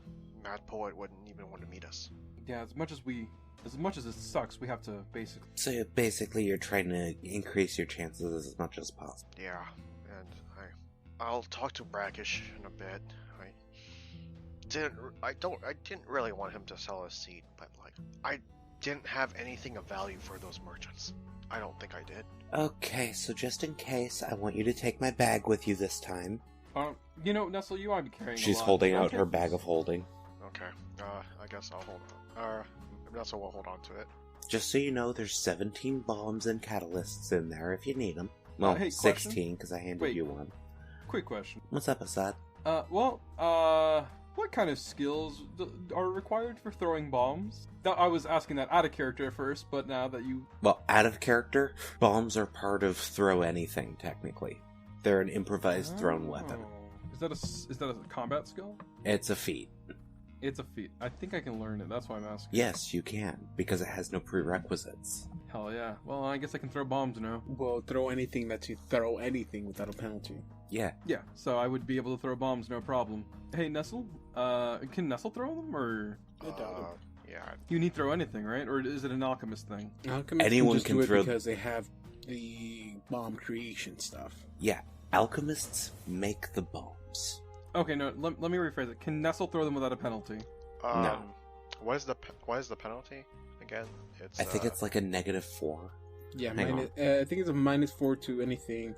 Mad Poet wouldn't even want to meet us. Yeah, as much as it sucks, we have to basically. So basically, you're trying to increase your chances as much as possible. Yeah, and I'll talk to Brackish in a bit. I didn't really want him to sell his seed, but like I didn't have anything of value for those merchants. I don't think I did. Okay, so just in case, I want you to take my bag with you this time. Nestle, you might be carrying. She's a lot. holding out Okay. her bag of holding. Okay. I guess I'll hold on. Vanessa will hold on to it. Just so you know, there's 17 bombs and catalysts in there if you need them. Well, hey, 16 because I handed Wait. you one. Quick question. What's up, Assad? What kind of skills are required for throwing bombs? I was asking that out of character at first, but now that you... Well, out of character, bombs are part of throw anything, technically. They're an improvised thrown weapon. Oh. Is that a combat skill? It's a feat. It's a feat. I think I can learn it. That's why I'm asking. Yes, you can, because it has no prerequisites. Hell yeah. Well, I guess I can throw bombs now. Well, throw anything that you throw anything without a penalty. Yeah. Yeah, so I would be able to throw bombs, no problem. Hey, Nestle? Can Nestle throw them, or... Yeah. You need throw anything, right? Or is it an alchemist thing? Alchemists Anyone just can do it throw- because they have the bomb creation stuff. Yeah, alchemists make the bombs. Okay, no, let me rephrase it. Can Nestle throw them without a penalty? No. What is the penalty again? It's I think it's like a -4. Yeah, Hang I think it's a -4 to anything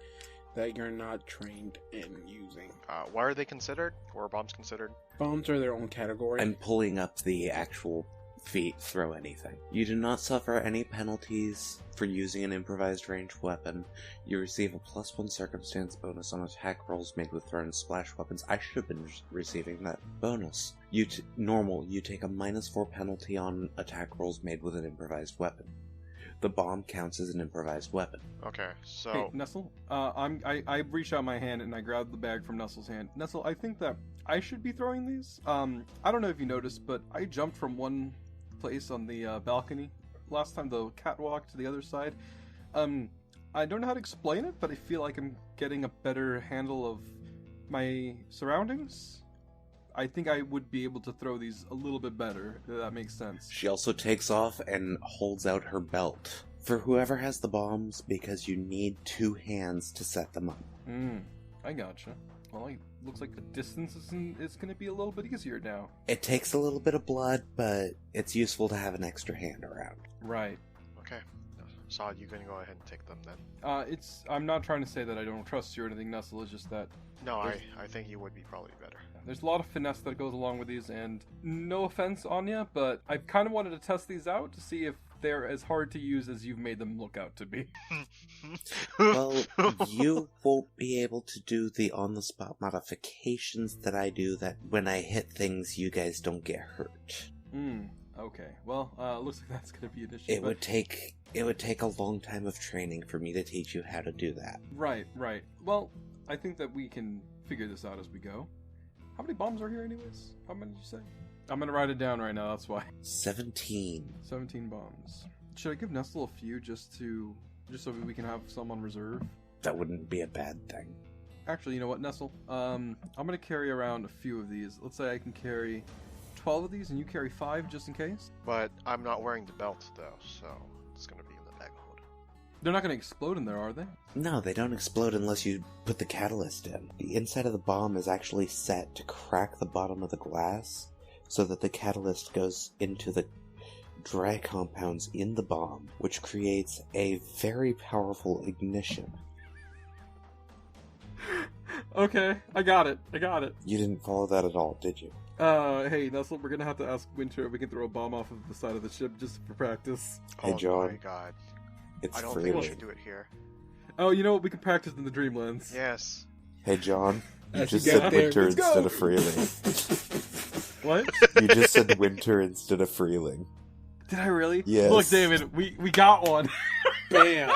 that you're not trained in using. Why are they considered? Or are bombs considered? Bombs are their own category. I'm pulling up the actual feat throw anything. You do not suffer any penalties for using an improvised ranged weapon. You receive a +1 circumstance bonus on attack rolls made with thrown splash weapons. I should have been receiving that bonus. Normal, you take a -4 penalty on attack rolls made with an improvised weapon. The bomb counts as an improvised weapon. Okay, so... Hey, Nestle, I reach out my hand and I grab the bag from Nestle's hand. Nestle, I think that I should be throwing these. I don't know if you noticed, but I jumped from one place on the balcony last time, the catwalk to the other side. I don't know how to explain it, but I feel like I'm getting a better handle of my surroundings. I think I would be able to throw these a little bit better, if that makes sense. She also takes off and holds out her belt. For whoever has the bombs, because you need 2 hands to set them up. I gotcha. Well, it looks like the distance is going to be a little bit easier now. It takes a little bit of blood, but it's useful to have an extra hand around. Right. Okay. So you can go ahead and take them then. I'm not trying to say that I don't trust you or anything, Nestle. It's just that No, I think you would be probably better. there's a lot of finesse that goes along with these, and no offense, Anya, but I kind of wanted to test these out to see if they're as hard to use as you've made them look out to be. Well, you won't be able to do the on-the-spot modifications that I do, that when I hit things, you guys don't get hurt. Okay. Well, looks like that's going to be an issue. It would take a long time of training for me to teach you how to do that. Right. Well, I think that we can figure this out as we go. How many bombs are here anyways? How many did you say? I'm going to write it down right now, that's why. 17. 17 bombs. Should I give Nestle a few just so we can have some on reserve? That wouldn't be a bad thing. Actually, you know what, Nestle? I'm going to carry around a few of these. Let's say I can carry 12 of these and you carry 5 just in case. But I'm not wearing the belt though, so it's gonna be in the bag hold. They're not going to explode in there, are they? No, they don't explode unless you put the catalyst in. The inside of the bomb is actually set to crack the bottom of the glass so that the catalyst goes into the dry compounds in the bomb, which creates a very powerful ignition. Okay, I got it. You didn't follow that at all, did you? Hey, Nestle, we're going to have to ask Winter if we can throw a bomb off of the side of the ship just for practice. Hey, Oh John. my god. It's I don't freely. think we should do it here. Oh, you know what? We can practice in the Dreamlands. Yes. Hey, John. You As you just get said there, winter let's go! instead of freeling. What? You just said winter instead of freeling. Did I really? Yes. Look, David, we got one. Bam!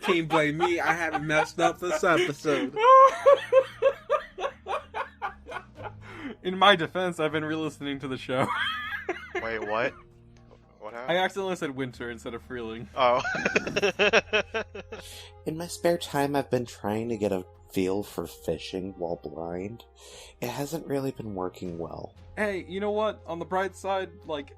Can't blame me. I haven't messed up this episode. In my defense, I've been re-listening to the show. Wait, what? What I happened? accidentally said winter instead of freeling. Oh. In my spare time, I've been trying to get a feel for fishing while blind. It hasn't really been working well. Hey, you know what? On the bright side, like,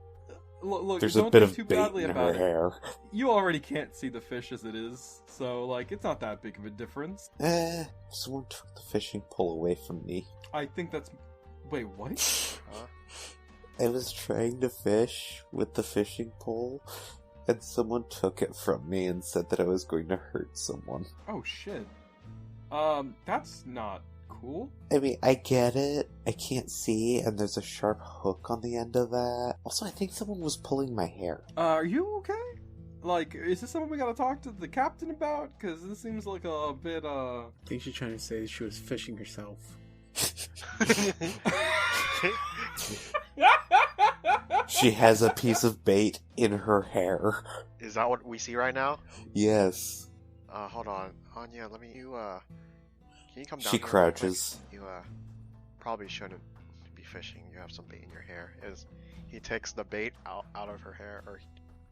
look, There's don't a bit think of too bait badly in about her it. hair. You already can't see the fish as it is, so, like, it's not that big of a difference. Someone took the fishing pole away from me. I think that's... Wait, what? Huh? I was trying to fish with the fishing pole, and someone took it from me and said that I was going to hurt someone. Oh, shit. That's not cool. I mean, I get it. I can't see, and there's a sharp hook on the end of that. Also, I think someone was pulling my hair. Are you okay? Like, is this something we gotta talk to the captain about? Because this seems like a bit, I think she's trying to say she was fishing herself. She has a piece of bait in her hair. Is that what we see right now? Yes. Hold on. Anya, let me, can you come down She here real crouches. quick? You, probably shouldn't be fishing. You have some bait in your hair. He takes the bait out of her hair, or...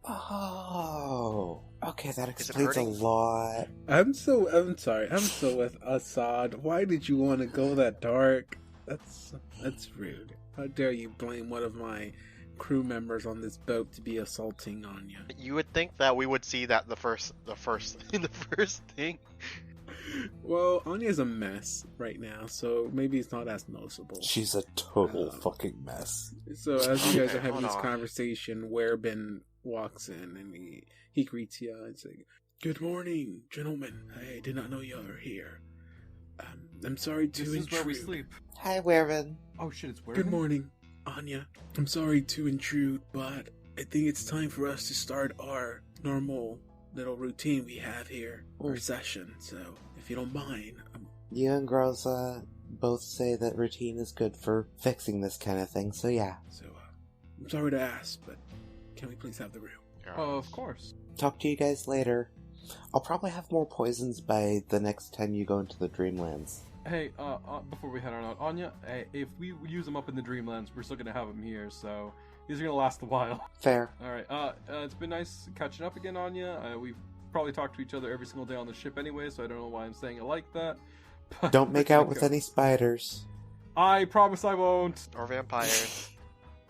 Oh. Okay, that it explains a hurting? lot. I'm sorry. I'm so with Assad. Why did you want to go that dark? That's rude. How dare you blame one of my crew members on this boat to be assaulting Anya? You would think that we would see that the first thing. Well, Anya's a mess right now, so maybe it's not as noticeable. She's a total fucking mess. So as you guys are Okay, having hold this on. conversation, Werebin walks in and he greets you and says, "Good morning, gentlemen. I did not know you were here. I'm sorry to This intrude." is where we sleep. Hi, Wervin. Oh shit, it's where? Good morning, Anya. I'm sorry to intrude, but I think it's time for us to start our normal little routine we have here, our session. So, if you don't mind, You and girls both say that routine is good for fixing this kind of thing, so yeah. I'm sorry to ask, but can we please have the room? Of course. Talk to you guys later. I'll probably have more poisons by the next time you go into the Dreamlands. Hey, before we head on out, Anya, hey, if we use them up in the Dreamlands, we're still gonna have them here, so these are gonna last a while. Fair. All right. It's been nice catching up again, Anya. We've probably talked to each other every single day on the ship anyway, so I don't know why I'm saying it like that. But Don't make out with any spiders. I promise I won't. Or vampires.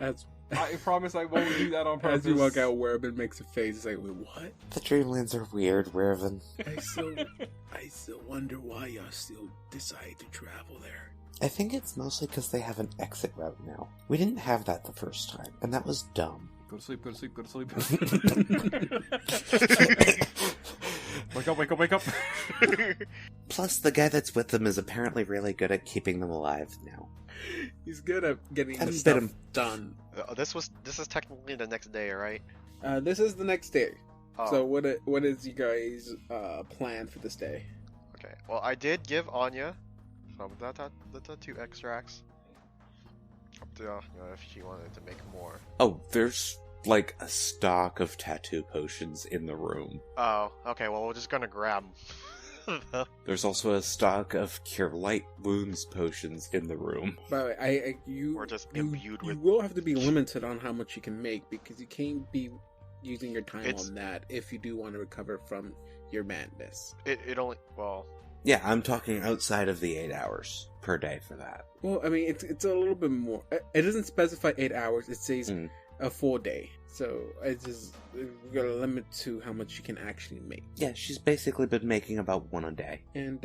I promise I won't do that on purpose. As you walk out, Werben makes a face. It's like, wait, what? The Dreamlands are weird, Wervin. I still wonder why y'all still decide to travel there. I think it's mostly because they have an exit route now. We didn't have that the first time, and that was dumb. Go to sleep, go to sleep, go to sleep. Wake up, wake up, wake up. Plus, the guy that's with them is apparently really good at keeping them alive now. He's good at getting Kinda the bit stuff him. done. This is technically the next day, right? This is the next day. Oh, So what is you guys' plan for this day? okay. Well, I did give Anya some of the tattoo extracts. Up to if she wanted to make more. Oh, there's like a stock of tattoo potions in the room. Oh, okay. Well, we're just gonna grab 'em. There's also a stock of cure light wounds potions in the room. By the way, We're just imbued you with. will have to be limited on how much you can make because you can't be using your time It's- on that if you do want to recover from your madness. It only Yeah, I'm talking outside of the 8 hours per day for that. Well, I mean, it's a little bit more. It doesn't specify 8 hours. It says Mm. a full day. So it's just we're gonna limit to how much you can actually make. Yeah, she's basically been making about one a day. And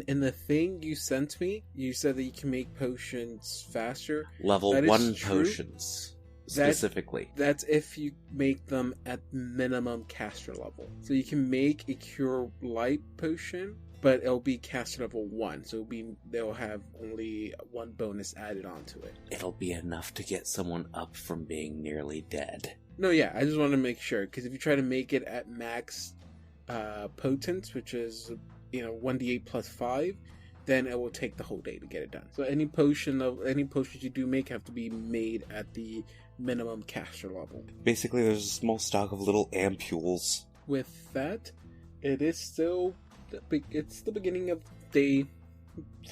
in the thing you sent me, you said that you can make potions faster. Level That is 1 true. potions, specifically. That's if you make them at minimum caster level. So you can make a cure light potion, but it'll be caster level 1. So they'll have only one bonus added onto it. It'll be enough to get someone up from being nearly dead. No, yeah, I just want to make sure because if you try to make it at max potence, which is 1d8 plus 5, then it will take the whole day to get it done. So any potions you do make have to be made at the minimum caster level. Basically, there's a small stock of little ampules. With that, it is still it's the beginning of day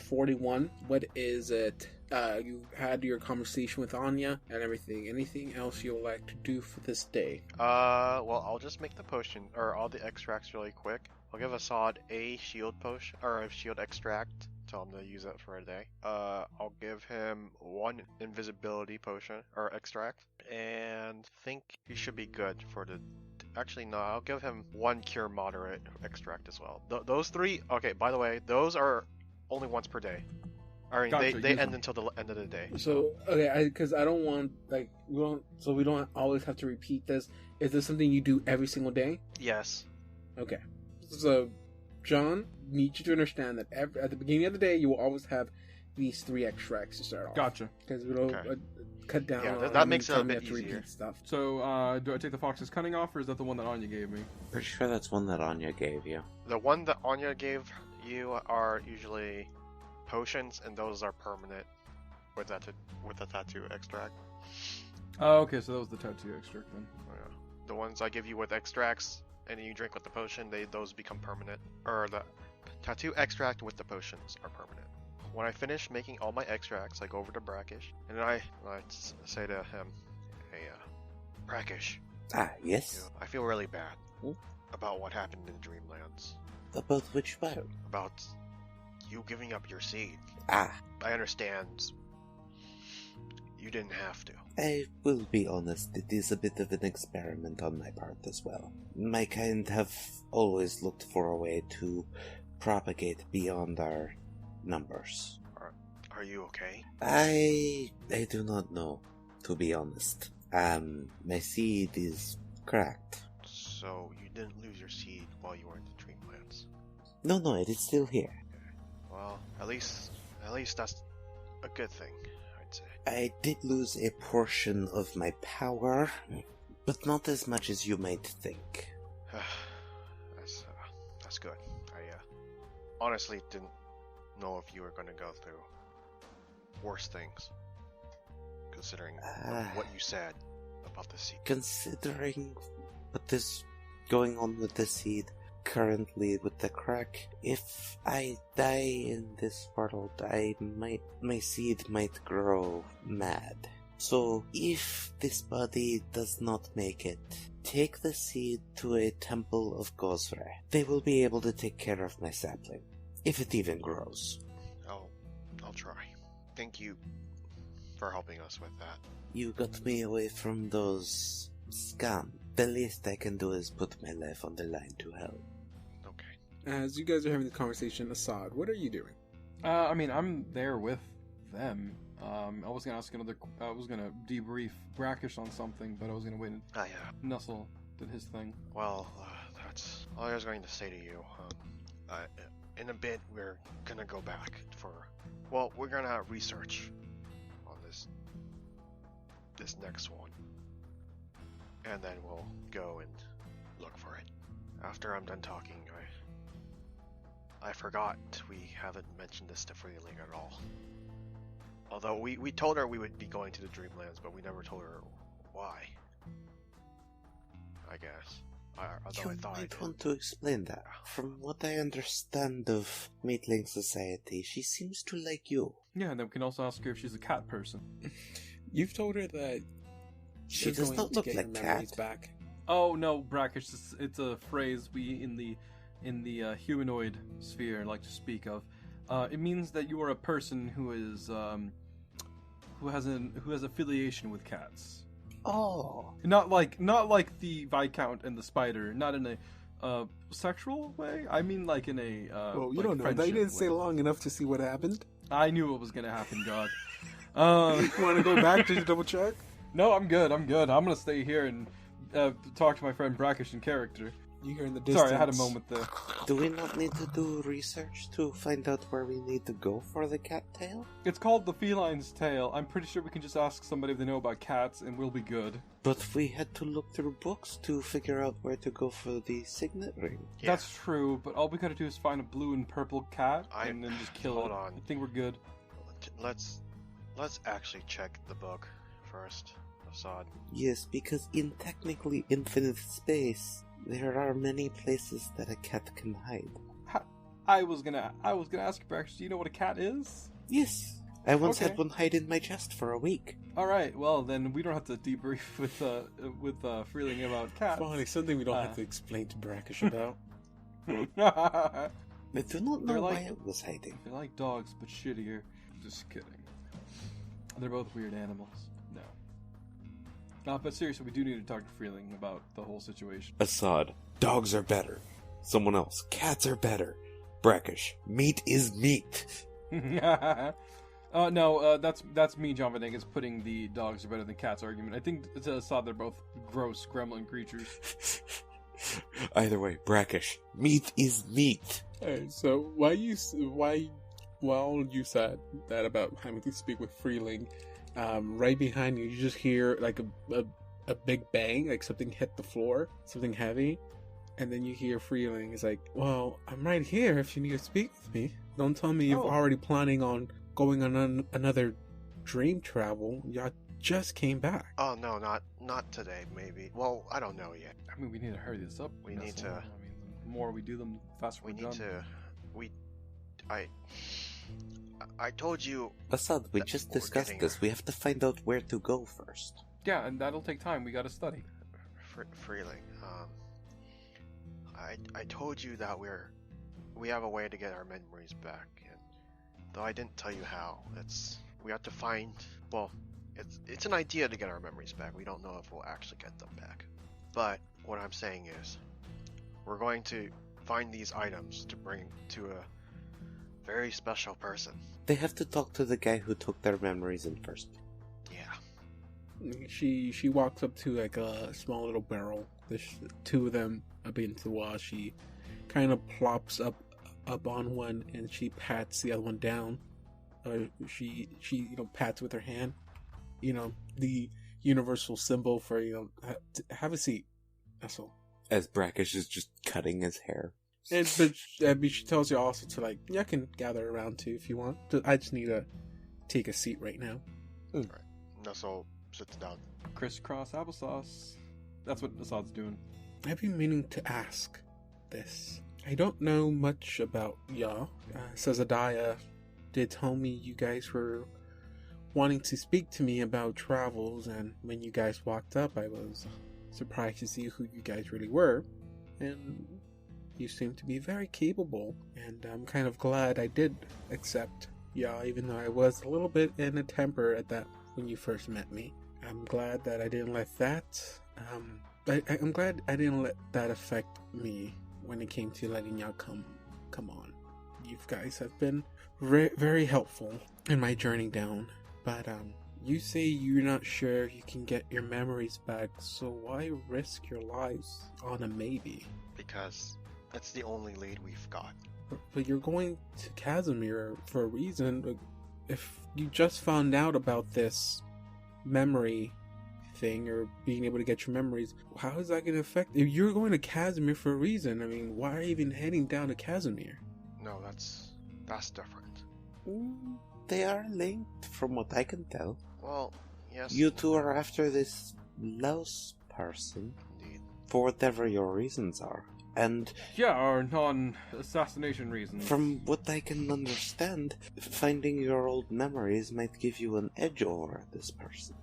41. What is it? You had your conversation with Anya and everything. Anything else you would like to do for this day? well, I'll just make the potion or all the extracts really quick. I'll give Assad a shield potion or a shield extract. Tell him to use it for a day. I'll give him one invisibility potion or extract, and think he should be good for the. Actually, no. I'll give him one cure moderate extract as well. Those three. Okay. By the way, those are only once per day. I mean, Gotcha, they use end them. until the end of the day. So okay, because I don't want we don't always have to repeat this. Is this something you do every single day? Yes. Okay. So, John, need you to understand that at the beginning of the day, you will always have these 3 extracts to start off. Gotcha. Because we don't Okay. Cut down. Yeah, on that how makes many it a times bit you have to easier. repeat stuff. So, do I take the Fox's Cunning off, or is that the one that Anya gave me? Pretty sure that's one that Anya gave you. The one that Anya gave you are usually potions, and those are permanent with the tattoo extract. Oh, okay, so that was the tattoo extract then. Yeah. The ones I give you with extracts, and you drink with the potion, those become permanent. Or the tattoo extract with the potions are permanent. When I finish making all my extracts, I go over to Brackish, and I say to him, "Hey, Brackish, Ah, yes? I feel really bad Hmm? about what happened in Dreamlands. About which part? About you giving up your seed. Ah, I understand you didn't have to. I will be honest, it is a bit of an experiment on my part as well. My kind have always looked for a way to propagate beyond our numbers. Are you okay? I do not know, to be honest. My seed is Correct. So you didn't lose your seed while you were in the Dreamlands. No, it is still here. Well, at least that's a good thing, I'd say. I did lose a portion of my power, but not as much as you might think. That's good. I honestly didn't know if you were going to go through worse things, considering what you said about the seed. Considering what is going on with the seed currently with the crack, if I die in this world, my seed might grow mad. So if this body does not make it, take the seed to a temple of Gosre. They will be able to take care of my sapling, if it even grows. I'll try. Thank you for helping us with that. You got me away from those scum. The least I can do is put my life on the line to help. Okay. As you guys are having the conversation, Assad, what are you doing? I'm there with them. I was gonna debrief Brackish on something, but I was gonna wait and Nussel did his thing. Well, that's all I was going to say to you. In a bit, we're gonna go back we're gonna research on this next one, and then we'll go and look for it. After I'm done talking, I forgot we haven't mentioned this to Freeling at all. Although we told her we would be going to the Dreamlands, but we never told her why. I guess. Although I You thought might want to explain that. From what I understand of Maitling Society, she seems to like you. Yeah, and then we can also ask her if she's a cat person. You've told her that She she's does going not to look get like her memories Cat. back. Oh no, Brackish! It's a phrase we in the humanoid sphere like to speak of. It means that you are a person who is who has affiliation with cats. Oh. Not like the Viscount and the spider. Not in a sexual way. I mean, like in a Well, you like don't know. They friendship didn't stay way. long enough to see what happened. I knew what was gonna happen. God. You want to go back to double check? No, I'm good. I'm gonna stay here and talk to my friend Brackish in character. You hear in the distance. Sorry, I had a moment there. Do we not need to do research to find out where we need to go for the cattail? It's called the feline's tail. I'm pretty sure we can just ask somebody if they know about cats, and we'll be good. But we had to look through books to figure out where to go for the signet ring. Yeah. That's true, but all we gotta do is find a blue and purple cat and then just kill hold it. on. I think we're good. Let's actually check the book first, Assad. Yes, because in technically infinite space, there are many places that a cat can hide. I was gonna ask Brackish, do you know what a cat is? Yes. I once Okay. had one hide in my chest for a week. All right, well then we don't have to debrief with Freeling about cats. Funny, something we don't have to explain to Brackish about. I do not know They're why like- it was hiding. They're like dogs, but shittier. Just kidding. They're both weird animals. No. But seriously, we do need to talk to Freeling about the whole situation. Assad, dogs are better. Someone else, cats are better. Brackish, meat is meat. No, that's me, John Venegas, putting the dogs are better than cats argument. I think it's Assad, they're both gross gremlin creatures. Either way, Brackish, meat is meat. Alright, so while you said that about having to speak with Freeling, right behind you, you just hear like a big bang, like something hit the floor, something heavy, and then you hear Freeling is like, "Well, I'm right here if you need to speak with me. Don't tell me you're Oh. already planning on going on another dream travel. Y'all just came back." Oh no, not today. Maybe. Well, I don't know yet. I mean, we need to hurry this up. We need Nestle. to- I mean, the more we do them, the faster We we're need done. to. I told you. Assad, we That's just what we're discussed getting this. at. We have to find out where to go first. Yeah, and that'll take time. We gotta study. Freeling. I told you that we have a way to get our memories back, and though I didn't tell you how, we have to find. Well, it's an idea to get our memories back. We don't know if we'll actually get them back, but what I'm saying is, we're going to find these items to bring to a very special person. They have to talk to the guy who took their memories in first. Yeah. She walks up to like a small little barrel. There's two of them up against the wall. She kind of plops up on one, and she pats the other one down. She pats with her hand. The universal symbol for have a seat. That's all. As Brackish is just cutting his hair. But she tells you also to I can gather around too if you want. I just need to take a seat right now. Right. Nestle sits down. Crisscross applesauce. That's what Assad's doing. I've been meaning to ask this. I don't know much about y'all. Sazadiah did tell me you guys were wanting to speak to me about travels, and when you guys walked up, I was surprised to see who you guys really were, and you seem to be very capable, and I'm kind of glad I did accept y'all, even though I was a little bit in a temper at that when you first met me. I'm glad that I didn't let that, I'm glad I didn't let that affect me when it came to letting y'all come on. You guys have been very helpful in my journey down, but you say you're not sure you can get your memories back, so why risk your lives on a maybe? Because that's the only lead we've got. But you're going to Casimir for a reason. If you just found out about this memory thing, or being able to get your memories, how is that going to affect? If you're going to Casimir for a reason, I mean, why are you even heading down to Casimir? No, that's different. They are linked, from what I can tell. Well, yes. You two are after this Laos person, Indeed. for whatever your reasons are. And Yeah, our non-assassination reasons. from what I can understand, finding your old memories might give you an edge over this person.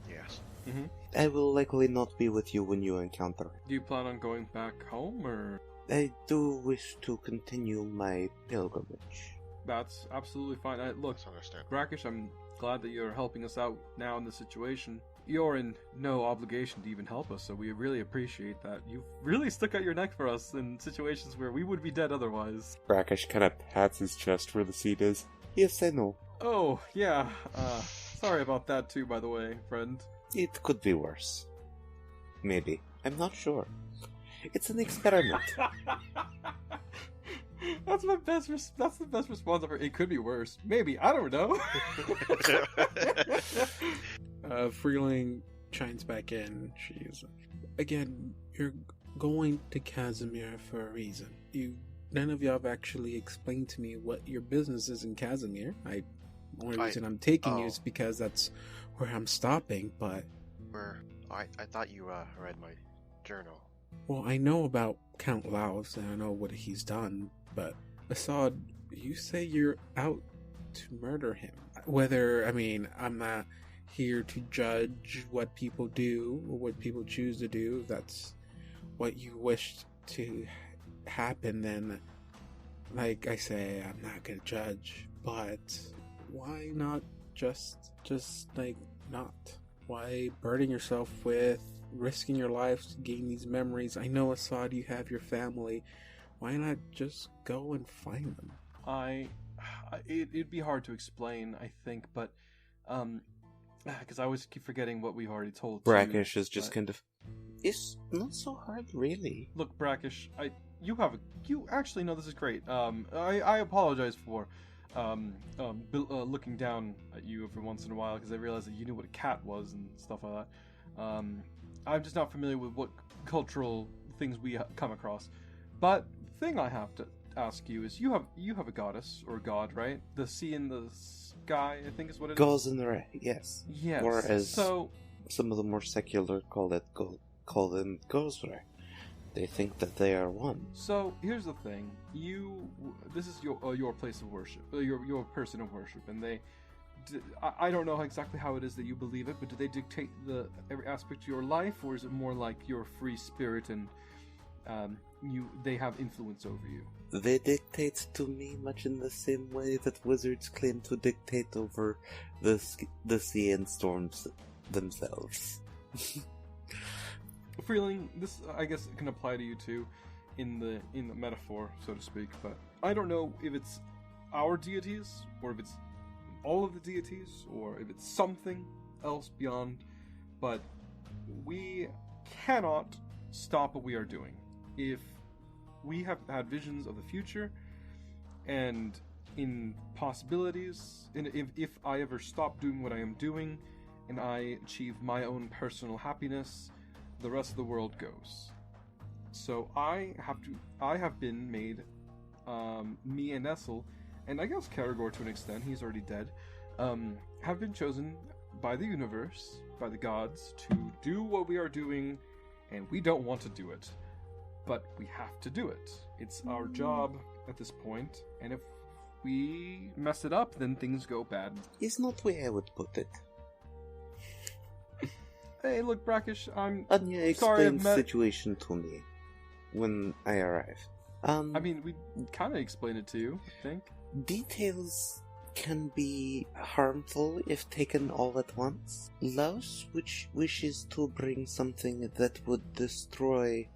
Yes. Mm-hmm. I will likely not be with you when you encounter him. Do you plan on going back home, or...? I do wish to continue my pilgrimage. That's absolutely fine. Look, Let's understand. Brackish, I'm glad that you're helping us out now in this situation. You're in no obligation to even help us, so we really appreciate that. You've really stuck out your neck for us in situations where we would be dead otherwise. Brackish kind of pats his chest where the seat is. Yes, I know. Oh, yeah. Sorry about that too, by the way, friend. It could be worse. Maybe. I'm not sure. It's an experiment. That's the best response ever. It could be worse. Maybe. I don't know. Freeling chimes back in. She's again, you're going to Casimir for a reason. None of y'all have actually explained to me what your business is in Casimir. The only reason I'm taking you is because that's where I'm stopping, but... I thought you read my journal. Well, I know about Count Laos, and I know what he's done, but Assad, you say you're out to murder him. I'm not here to judge what people do, or what people choose to do. If that's what you wish to happen, then, like I say, I'm not gonna judge, but why not just not? Why burden yourself with risking your life to gain these memories? I know, Assad, you have your family. Why not just go and find them? It'd be hard to explain, I think, but, because I always keep forgetting what we've already told. Brackish is just kind of... It's not so hard, really. Look, Brackish, you actually, no, this is great. I apologize for, looking down at you every once in a while, because I realized that you knew what a cat was and stuff like that. I'm just not familiar with what cultural things we come across. But the thing I have to ask you is, you have a goddess or a god, right? The sea in the sky, I think is what it is. Goes in the ray, yes. Yes. Or as so some of the more secular call them Gosra. They think that they are one. So here's the thing: this is your place of worship, your person of worship, and I don't know exactly how it is that you believe it, but do they dictate every aspect of your life, or is it more like your free spirit and they have influence over you? They dictate to me much in the same way that wizards claim to dictate over the sea and storms themselves. Freeling, this I guess can apply to you too, in the metaphor, so to speak. But I don't know if it's our deities, or if it's all of the deities, or if it's something else beyond but we cannot stop what we are doing. If we have had visions of the future and in possibilities, and if I ever stop doing what I am doing and I achieve my own personal happiness, the rest of the world goes. So I have been made, me and Nessel, and I guess Karagor to an extent, he's already dead, have been chosen by the universe, by the gods, to do what we are doing, and we don't want to do it. But we have to do it. It's our job at this point, and if we mess it up, then things go bad. Is not the way I would put it. Hey, look, Brackish, I'm Anya sorry explained the situation to me when I arrived. I mean, we kind of explained it to you, I think. Details can be harmful if taken all at once. Laos, which wishes to bring something that would destroy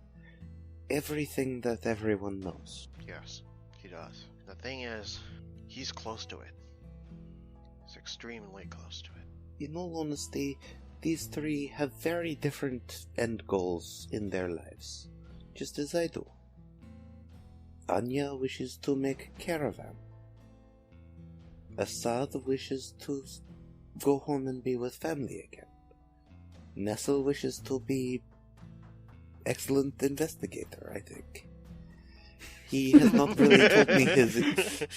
everything that everyone knows. Yes, he does. The thing is, he's close to it. He's extremely close to it. In all honesty, these three have very different end goals in their lives, just as I do. Anya wishes to make a caravan. Assad wishes to go home and be with family again. Nessel wishes to be excellent investigator, I think. He has not really told me his.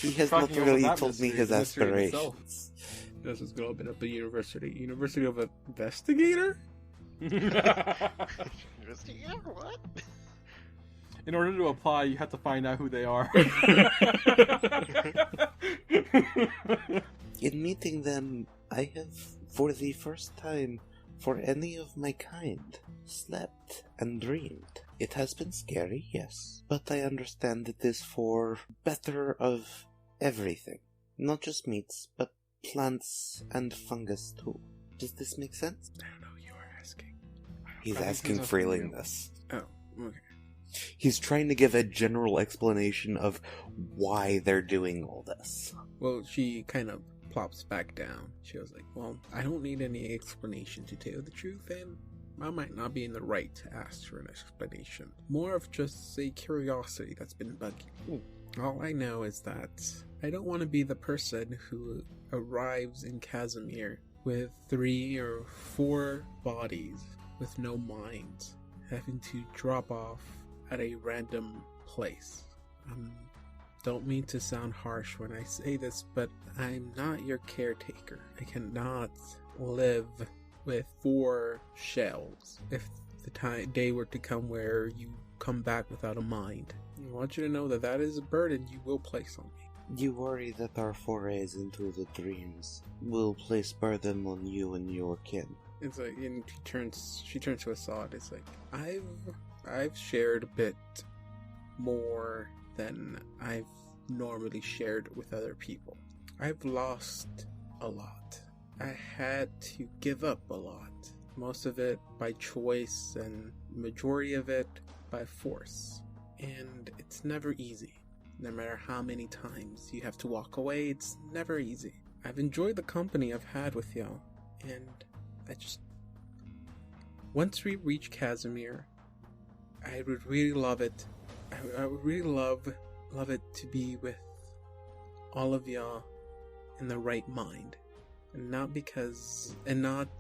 He has not Talking about really that told me mystery, his the mystery in itself. aspirations. This is going to open up a university. University of Investigator? Investigator? What? In order to apply, you have to find out who they are. In meeting them, I have, for the first time for any of my kind, slept and dreamed. It has been scary, yes, but I understand it is for better of everything. Not just meats, but plants and fungus too. Does this make sense? I don't know, you are asking. He's I think asking he's freely asking you. this. Oh, okay. He's trying to give a general explanation of why they're doing all this. Well, she kind of plops back down. She was like, well, I don't need any explanation to tell the truth, and I might not be in the right to ask for an explanation. More of just a curiosity that's been bugging me. All I know is that I don't want to be the person who arrives in Casimir with 3 or 4 bodies with no minds, having to drop off at a random place. Don't mean to sound harsh when I say this, but I'm not your caretaker. I cannot live with 4 shells if the day were to come where you come back without a mind. I want you to know that that is a burden you will place on me. You worry that our forays into the dreams will place burden on you and your kin. It's like, and she turns to Assad. It's like, I've shared a bit more than I've normally shared with other people. I've lost a lot. I had to give up a lot. Most of it by choice and majority of it by force. And it's never easy. No matter how many times you have to walk away, it's never easy. I've enjoyed the company I've had with y'all, and once we reach Casimir, I would really love it. I would really love it to be with all of y'all in the right mind, and not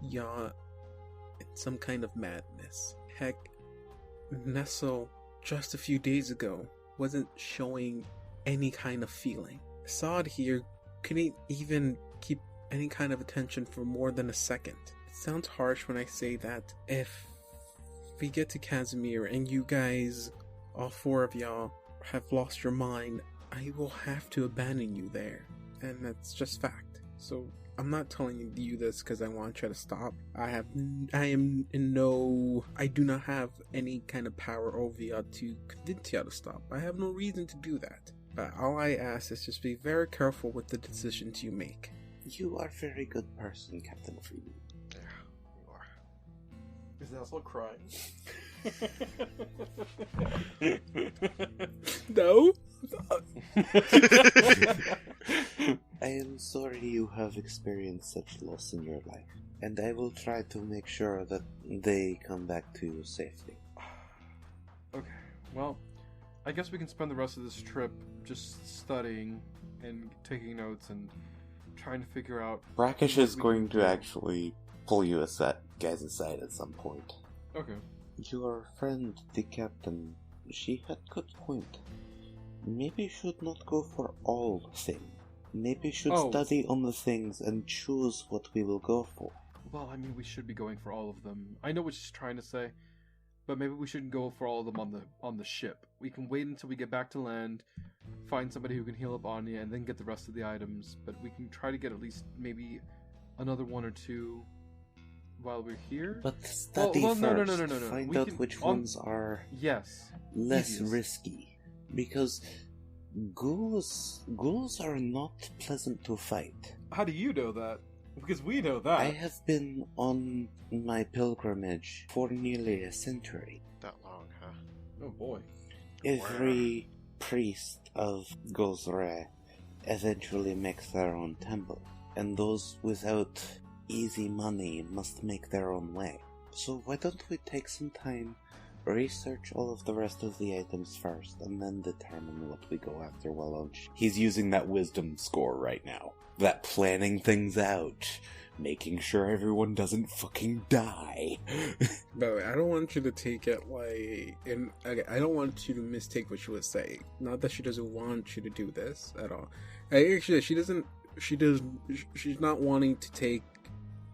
y'all in some kind of madness. Heck, Nessel just a few days ago wasn't showing any kind of feeling. Assad here couldn't even keep any kind of attention for more than a second. It sounds harsh when I say that. If we get to Casimir and you guys, all 4 of y'all, have lost your mind, I will have to abandon you there. And that's just fact. So I'm not telling you this because I want you to stop. I do not have any kind of power over y'all to convince y'all to stop. I have no reason to do that. But all I ask is just be very careful with the decisions you make. You are a very good person, Captain Freeman. Yeah, you are. Is Nessel crying? No? I am sorry you you have experienced such loss in your life. And I will try to make sure that they come back to you safely. Okay, well, I guess we can spend the rest of this trip just studying and taking notes and trying to figure out... Brackish what is we going can to do. actually pull you guys aside at some point. Okay. Your friend, the captain, she had good point. Maybe should not go for all things. Maybe should study on the things and choose what we will go for. Well, I mean, we should be going for all of them. I know what she's trying to say, but maybe we shouldn't go for all of them on the ship. We can wait until we get back to land, find somebody who can heal up Anya, and then get the rest of the items. But we can try to get at least maybe another one or two while we're here. But study first. No. Find out which ones are less easiest. risky. Because ghouls are not pleasant to fight. How do you know that? Because we know that. I have been on my pilgrimage for nearly a century. That long, huh? Oh boy. Every priest of Gozre eventually makes their own temple, and those without easy money must make their own way. So why don't we take some time, research all of the rest of the items first, and then determine what we go after while on He's using that wisdom score right now. That planning things out. Making sure everyone doesn't fucking die. But I don't want you to take it like... And I don't want you to mistake what she was saying. Not that she doesn't want you to do this at all. Actually, she's not wanting to take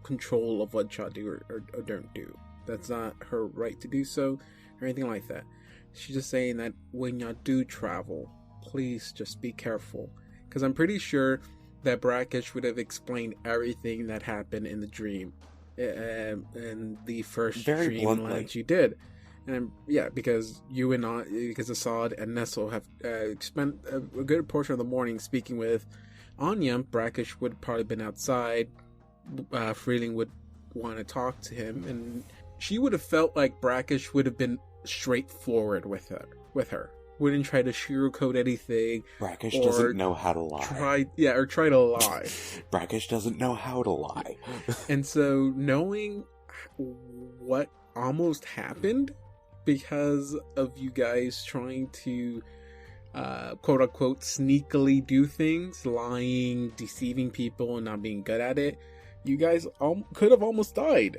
control of what y'all do or don't do. That's not her right to do so, or anything like that. She's just saying that when y'all do travel, please just be careful. Because I'm pretty sure that Brackish would have explained everything that happened in the dream, and the first Very dream bluntly. that you did. And because because Assad and Nestle have spent a good portion of the morning speaking with Anya, Brackish would probably been outside. Freeling would want to talk to him, and she would have felt like Brackish would have been straightforward with her. Wouldn't try to sugarcoat anything. Brackish doesn't know how to lie. Try to lie. Brackish doesn't know how to lie. And so knowing what almost happened because of you guys trying to quote unquote sneakily do things, lying, deceiving people, and not being good at it, you guys could have almost died.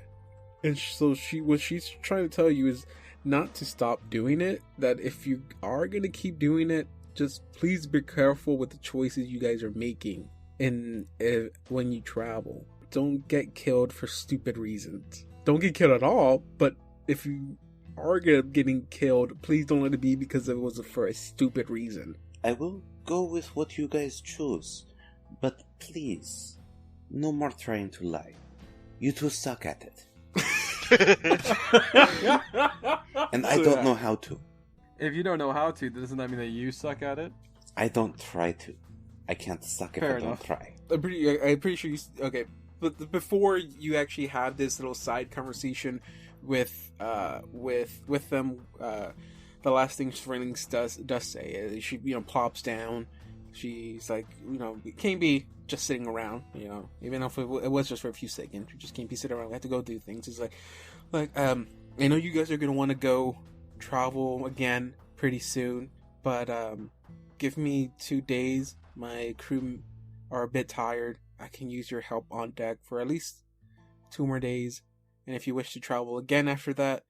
And so what she's trying to tell you is not to stop doing it, that if you are going to keep doing it, just please be careful with the choices you guys are making when you travel. Don't get killed for stupid reasons. Don't get killed at all, but if you are getting killed, please don't let it be because it was for a stupid reason. I will go with what you guys choose, but please, no more trying to lie. You two suck at it. And I don't know how to. If you don't know how to, doesn't that mean that you suck at it? I don't try to. I can't suck if Fair I enough. don't try. I'm pretty sure you... Okay, but before you actually have this little side conversation with them, the last thing Freeling does say is she, plops down. She's like, it can't be just sitting around, even if it was just for a few seconds. You just can't be sitting around. We have to go do things. It's like, I know you guys are going to want to go travel again pretty soon, but give me 2 days. My crew are a bit tired. I can use your help on deck for at least 2 more days. And if you wish to travel again after that,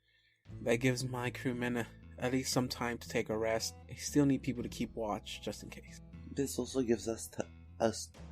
that gives my crewmen at least some time to take a rest. I still need people to keep watch, just in case. This also gives us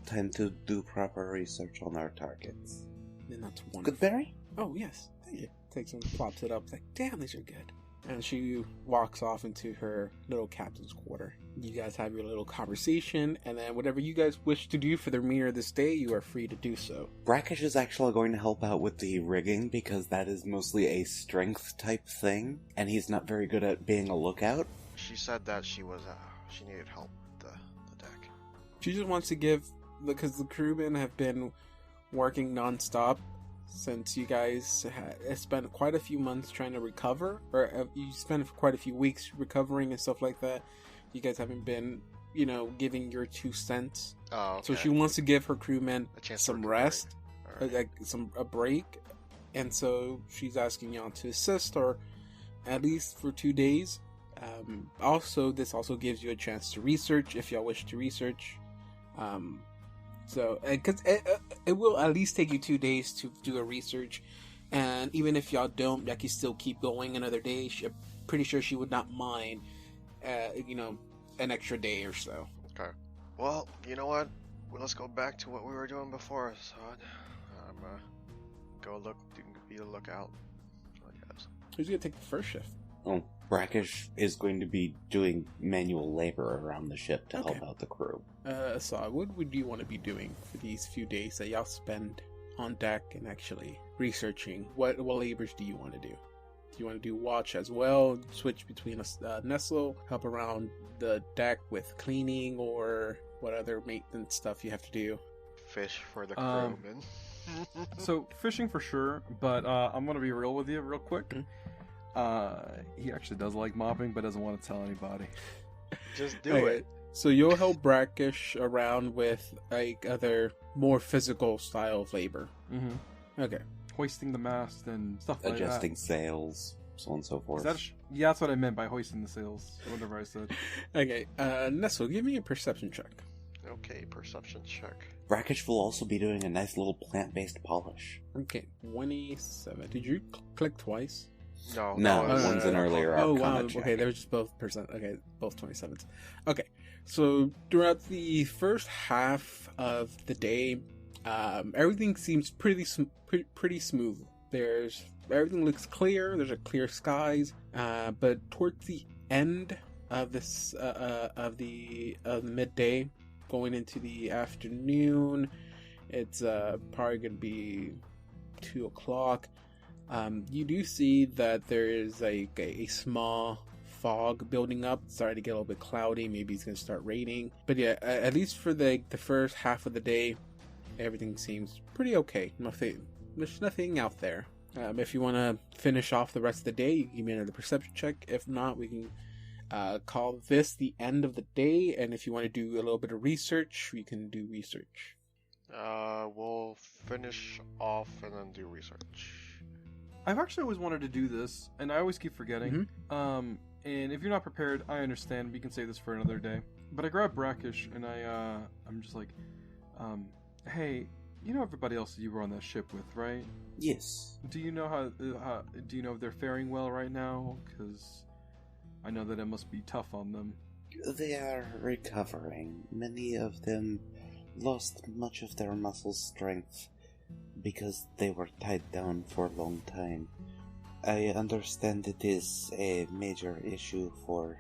time to do proper research on our targets. And that's wonderful. Goodberry? Oh, yes. Thank you. Takes and plops it up. It's like, damn, these are good. And she walks off into her little captain's quarter. You guys have your little conversation, and then whatever you guys wish to do for the remainder of this day, you are free to do so. Brackish is actually going to help out with the rigging because that is mostly a strength type thing, and he's not very good at being a lookout. She said that she needed help with the deck. She just wants to give, because the crewmen have been working nonstop since you guys spent quite a few months trying to recover, or you spent quite a few weeks recovering and stuff like that. You guys haven't been giving your 2 cents. Oh, okay. So she wants to give her crewmen A chance some for rest, Alright. like a break, and so she's asking y'all to assist, or at least for 2 days. Also, this also gives you a chance to research if y'all wish to research. So, because it will at least take you 2 days to do a research, and even if y'all don't, y'all can still keep going another day. I'm pretty sure she would not mind, an extra day or so. Okay. Well, you know what? Well, let's go back to what we were doing before, son. Go be a lookout, I guess. Who's gonna take the first shift? Oh, Brackish is going to be doing manual labor around the ship to help Okay. out the crew. So what would you want to be doing for these few days that y'all spend on deck and actually researching? What labors do you want to do? Do you want to do watch as well? Switch between a Nestle, help around the deck with cleaning, or what other maintenance stuff you have to do? Fish for the Um, crewmen. So fishing for sure, but I'm gonna be real with you real quick. He actually does like mopping, but doesn't want to tell anybody. Just do Okay, it. So you'll help Brackish around with like other more physical style of labor. Mm-hmm. Okay. Hoisting the mast and stuff like Adjusting sails, so on and so that. forth. Is that yeah, that's what I meant by hoisting the sails. Whatever I said. Okay. Nestle, give me a perception check. Okay, perception check. Brackish will also be doing a nice little plant-based polish. Okay, 27. Did you click twice? No, No, that was- one's an earlier Oh Arcana wow! check. Okay, they're just both percent. Okay, both 27s. Okay, so throughout the first half of the day, everything seems pretty smooth. Everything looks clear. There's a clear skies. But towards the end of this of the midday, going into the afternoon, it's probably gonna be 2 o'clock. You do see that there is like a small fog building up. It's starting to get a little bit cloudy. Maybe it's going to start raining. But yeah, at least for the first half of the day, everything seems pretty okay. There's nothing out there. If you want to finish off the rest of the day, you can give me another perception check. If not, we can call this the end of the day. And if you want to do a little bit of research, we can do research. We'll finish off and then do research. I've actually always wanted to do this, and I always keep forgetting. Mm-hmm. And if you're not prepared, I understand. We can save this for another day. But I grab Brackish, and I'm just like, hey, you know everybody else you were on that ship with, right? Yes. Do you know how do you know if they're faring well right now? Because I know that it must be tough on them. They are recovering. Many of them lost much of their muscle strength because they were tied down for a long time. I understand it is a major issue for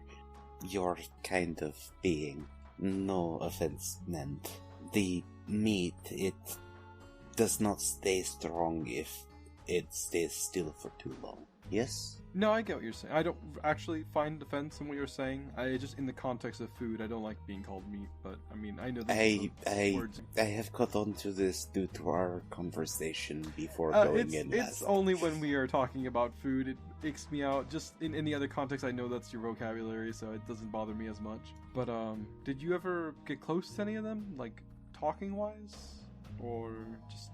your kind of being. No offense meant. The meat, it does not stay strong if it stays still for too long. Yes? No, I get what you're saying. I don't actually find offense in what you're saying. I just, in the context of food, I don't like being called meat. But I mean, I know that words. I have caught on to this due to our conversation before going in. It's only when we are talking about food it icks me out. Just in any other context, I know that's your vocabulary, so it doesn't bother me as much. But did you ever get close to any of them, like talking wise, or just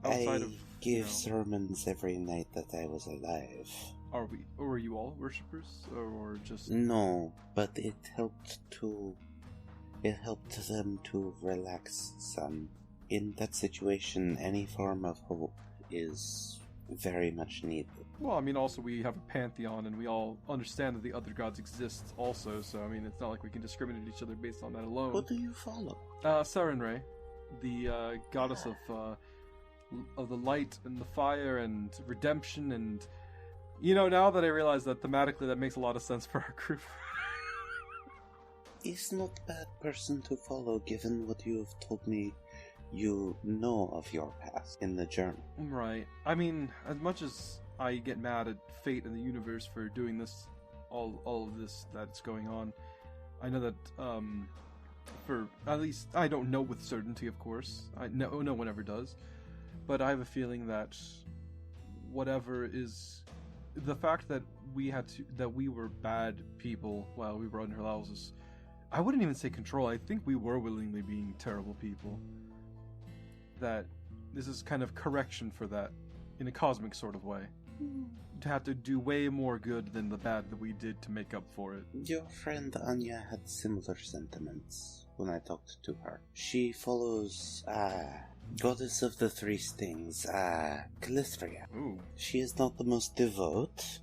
outside of? Give sermons every night that I was alive. Were you all worshippers, or just? No, but it helped them to relax some. In that situation, any form of hope is very much needed. Well, I mean, also we have a pantheon, and we all understand that the other gods exist also. So I mean, it's not like we can discriminate each other based on that alone. What do you follow? Sarenrae, the goddess of the light and the fire and redemption, and now that I realize that thematically that makes a lot of sense for our group. Is not a bad person to follow given what you have told me you know of your past in the journey. Right. I mean, as much as I get mad at fate and the universe for doing this, all of this that's going on, I know that for at least I don't know with certainty, of course. No one ever does. But I have a feeling that whatever is the fact that we were bad people while we were under Lausus I wouldn't even say control. I think we were willingly being terrible people. That this is kind of correction for that in a cosmic sort of way. To have to do way more good than the bad that we did to make up for it. Your friend Anya had similar sentiments when I talked to her. She follows, goddess of the three stings, Calistria. Ooh. She is not the most devout,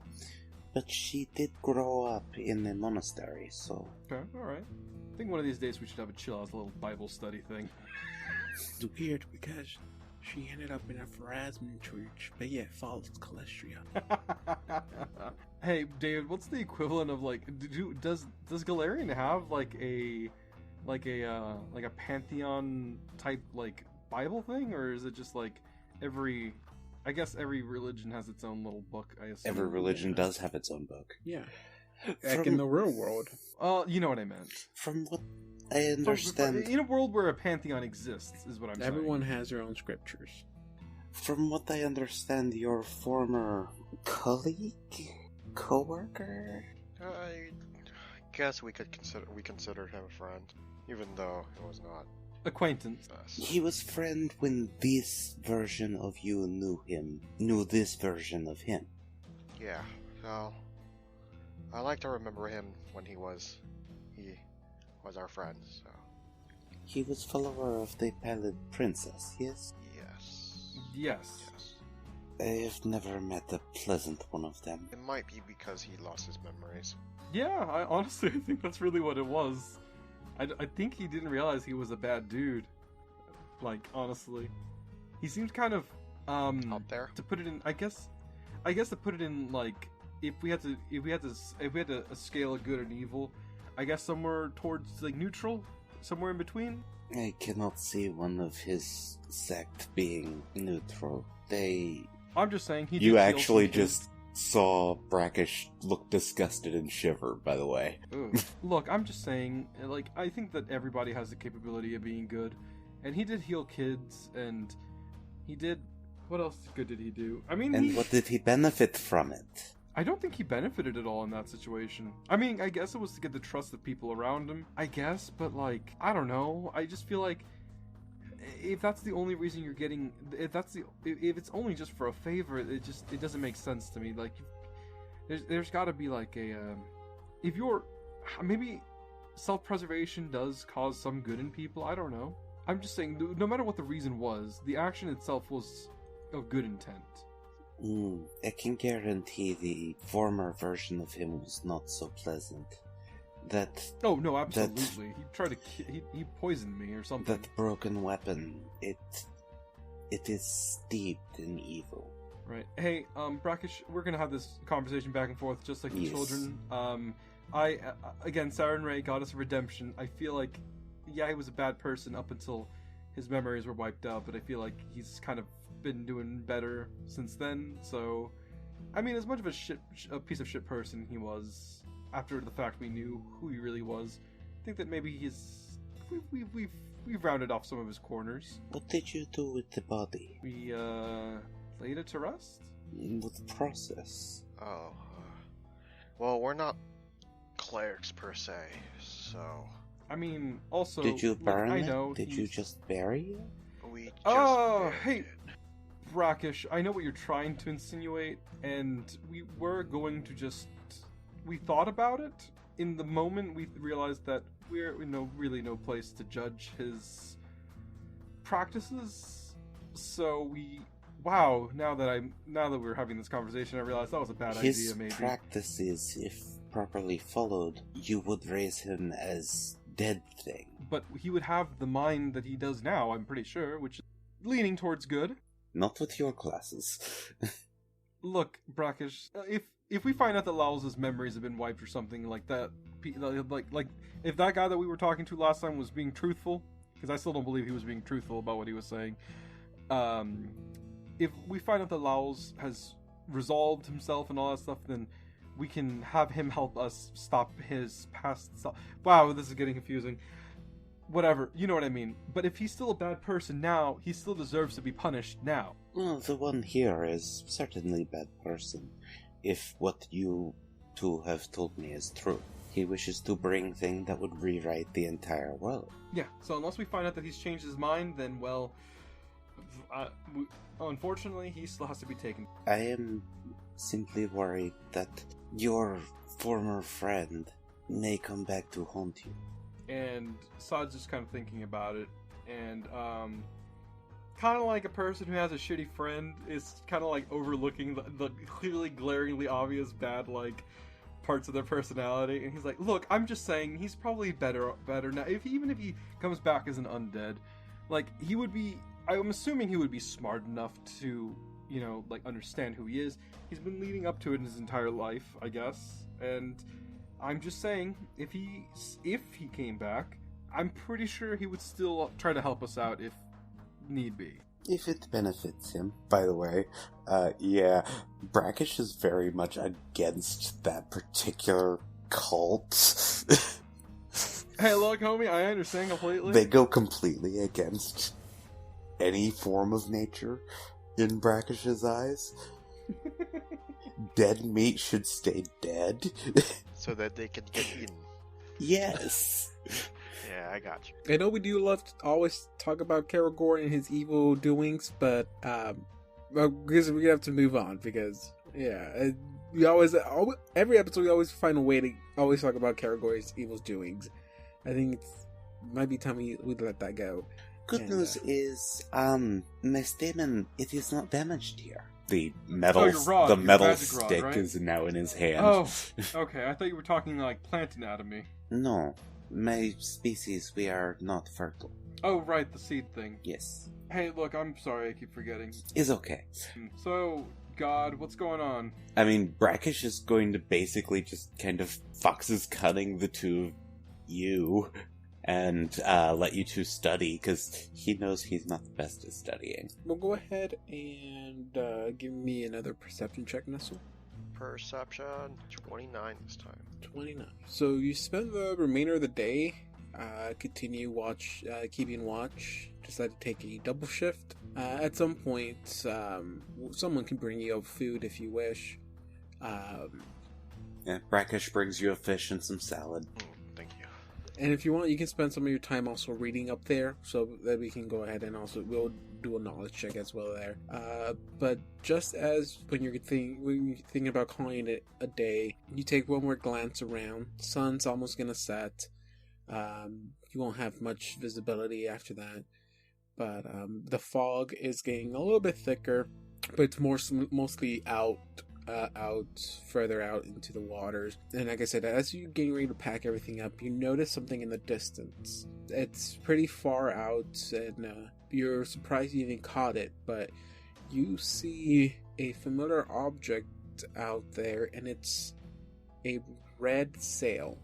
but she did grow up in a monastery, so... Okay, alright. I think one of these days we should have a chill as a little Bible study thing. It's weird because she ended up in a Pharasman church, but yet follows Calistria. Hey, David, what's the equivalent of like? Does Galarian have like a pantheon type like Bible thing, or is it just like every? I guess every religion has its own little book. I assume Every religion does have its own book. Yeah. Back in the real world. You know what I meant. From what I understand... In a world where a pantheon exists, is what I'm saying. Everyone has their own scriptures. From what I understand, your former colleague? Co-worker? I guess we considered him a friend, even though it was not Acquaintance. us. He was friend when this version of you knew this version of him. Yeah, so I like to remember him when he was our friend, so He was follower of the Pallid Princess, yes? Yes. I have never met a pleasant one of them. It might be because he lost his memories. Yeah, I think that's really what it was. I think he didn't realize he was a bad dude. Like, honestly. He seems kind of, Out there? to put it in, I guess to put it in, like, if we had to scale of good and evil, I guess somewhere towards, like, neutral? Somewhere in between? I cannot see one of his sect being neutral. I'm just saying he did You heal actually some kids. just saw Brackish look disgusted and shiver, by the way. Ooh. Look, I'm just saying, like, I think that everybody has the capability of being good. And he did heal kids, and he did... What else good did he do? I mean, And what did he benefit from it? I don't think he benefited at all in that situation. I mean, I guess it was to get the trust of people around him. I guess, but, like, I don't know. I just feel like... If that's the only reason you're getting... If it's only just for a favor, it doesn't make sense to me. Like, there's gotta be, like, a... if you're... Maybe self-preservation does cause some good in people, I don't know. I'm just saying, no matter what the reason was, the action itself was of good intent. I can guarantee the former version of him was not so pleasant. Oh, no, absolutely. He tried to... He poisoned me or something. That broken weapon, it is steeped in evil. Right. Hey, Brackish, we're gonna have this conversation back and forth just like the Yes. children. Again, Siren Ray got us redemption. I feel like, yeah, he was a bad person up until his memories were wiped out, but I feel like he's kind of been doing better since then, so... I mean, as much of a piece of shit person he was, after the fact we knew who he really was, I think that maybe we've rounded off some of his corners. What did you do with the body? We, laid it to rest? In what process? Oh. Well, we're not clerics per se, so... I mean, also... Did you burn I it? know Did you just bury it? We just... Oh, buried hey, it. Brackish, I know what you're trying to insinuate, and we were going to just... We thought about it. In the moment, we realized that we're in really no place to judge his practices. So we... Wow, now that we're having this conversation, I realize that was a bad His idea, maybe. practices, if properly followed, you would raise him as dead thing. But he would have the mind that he does now, I'm pretty sure, which is leaning towards good. Not with your classes. Look, Brackish, if we find out that Lowell's memories have been wiped or something like that, like if that guy that we were talking to last time was being truthful, because I still don't believe he was being truthful about what he was saying, if we find out that Lowell's has resolved himself and all that stuff, then we can have him help us stop his past self. Wow, this is getting confusing. Whatever, you know what I mean. But if he's still a bad person now, he still deserves to be punished now. Well, the one here is certainly a bad person, if what you two have told me is true. He wishes to bring things that would rewrite the entire world. Yeah, so unless we find out that he's changed his mind, then, well, unfortunately, he still has to be taken. I am simply worried that your former friend may come back to haunt you. And Saad's just kind of thinking about it, and kind of like a person who has a shitty friend is kind of like overlooking the clearly glaringly obvious bad like parts of their personality, and he's like, look, I'm just saying he's probably better now. Even if he comes back as an undead, like I'm assuming he would be smart enough to, you know, like understand who he is. He's been leading up to it his entire life, I guess, and I'm just saying, if he came back, I'm pretty sure he would still try to help us out if need be. If it benefits him. By the way, yeah, Brackish is very much against that particular cult. Hey, look, homie, I understand completely. They go completely against any form of nature in Brackish's eyes. Dead meat should stay dead. So that they can get eaten. Yes. Yeah, I got you. I know we do love to always talk about Karagor and his evil doings, but because we have to move on because we always every episode we always find a way to always talk about Karagor's evil doings. I think it might be time we let that go. Good news is, my statement, it is not damaged here. The your metal magic stick rod, right? is now in his hand. Oh, okay. I thought you were talking like plant anatomy. No, my species, we are not fertile. Oh, right, the seed thing. Yes. Hey, look, I'm sorry, I keep forgetting. It's okay. So, God, what's going on? I mean, Brackish is going to basically just kind of foxes cutting the two of you and let you two study, because he knows he's not the best at studying. Well, go ahead and give me another perception check, Nestle. Perception 29 this time. 29. So you spend the remainder of the day keeping watch. Decide to take a double shift. At some point, someone can bring you up food if you wish. Yeah, Brackish brings you a fish and some salad. Thank you. And if you want, you can spend some of your time also reading up there, so that we can go ahead and also we'll do a knowledge check as well there. But just as when you're thinking about calling it a day, you take one more glance around. Sun's almost gonna set. You won't have much visibility after that, but the fog is getting a little bit thicker, but it's mostly further out into the waters. And like I said, as you're getting ready to pack everything up, you notice something in the distance. It's pretty far out, and you're surprised you even caught it, but you see a familiar object out there, and it's a red sail,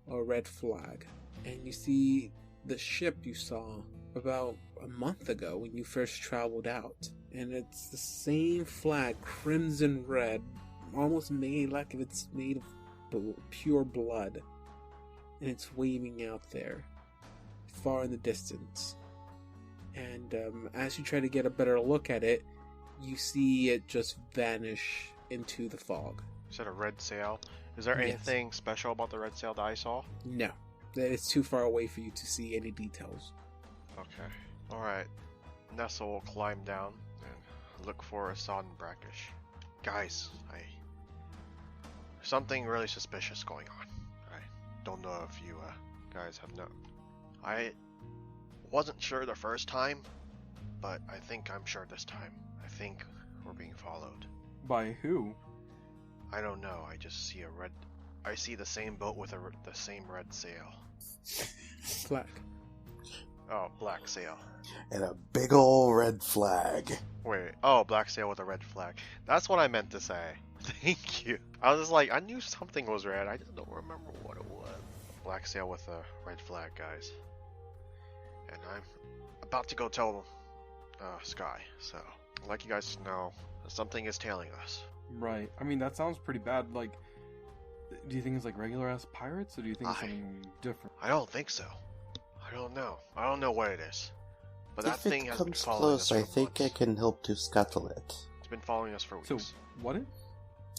or red flag. And you see the ship you saw about a month ago when you first traveled out. And it's the same flag, crimson red, almost made like if it's made of pure blood. And it's waving out there, far in the distance. And as you try to get a better look at it, you see it just vanish into the fog. You said a red sail. Is there Yes. anything special about the red sail that I saw? No, it's too far away for you to see any details. Okay. Alright. Nessa will climb down and look for Assad and Brackish. Guys, there's something really suspicious going on. I don't know if you guys have known. I wasn't sure the first time, but I think I'm sure this time. I think we're being followed. By who? I don't know. I just see I see the same boat with the same red sail. Black. Oh, black sail. And a big ol' red flag. Wait, oh, black sail with a red flag. That's what I meant to say. Thank you. I was just like, I knew something was red. I just don't remember what it was. Black sail with a red flag, guys. And I'm about to go tell Sky. So, I'd like you guys to know something is tailing us. Right. I mean, that sounds pretty bad. Like, do you think it's like regular ass pirates, or do you think it's something different? I don't think so. I don't know. I don't know what it is. But that If thing it has been comes following close, us I for think I months. can help to scuttle it. It's been following us for weeks. So, what?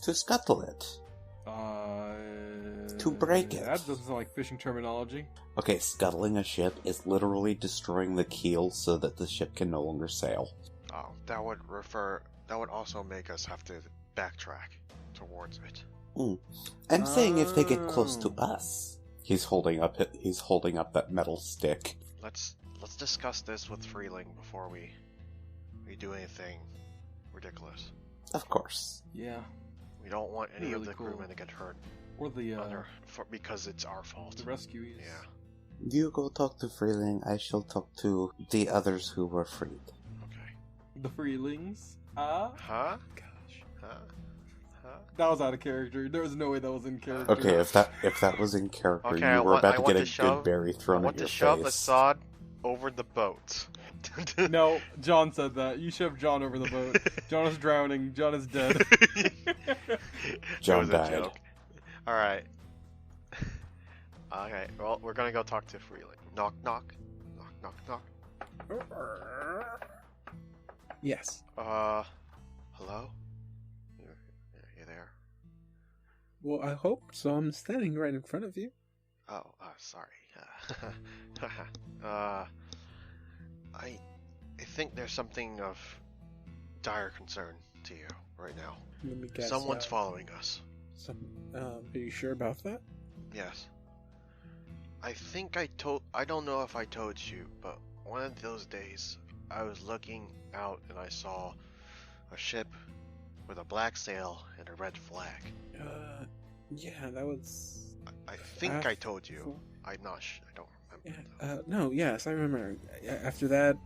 To scuttle it. To break it. That doesn't sound like fishing terminology. Okay, scuttling a ship is literally destroying the keel so that the ship can no longer sail. Oh, that would also make us have to backtrack towards it. I'm saying if they get close to us. He's holding up that metal stick. Let's discuss this with Freeling before we do anything ridiculous. Of course. Yeah. We don't want any Really of the cool. crewmen to get hurt Or the because it's our fault. the rescuees. Yeah. You go talk to Freeling, I shall talk to the others who were freed. Okay. The freelings. Huh? Gosh. Huh? That was out of character. There was no way that was in character. Okay, if that was in character, Okay, you were about I to want get to a good berry I thrown want at your to shove face. Assad over the boat. No, John said that. You shoved John over the boat. John is drowning. John is dead. John It was a died. joke. All right. Okay. Well, we're gonna go talk to Freeling. Knock, knock, knock, knock, knock. Yes. Hello. You there? Well, I hope so. I'm standing right in front of you. Oh, sorry. I think there's something of dire concern to you right now. Let me guess. Someone's following us. Are you sure about that? Yes. I don't know if I told you, but one of those days I was looking out and I saw a ship with a black sail and a red flag. Yeah, that was. I think I told you. I don't remember. Yeah. No. Yes, I remember. After that,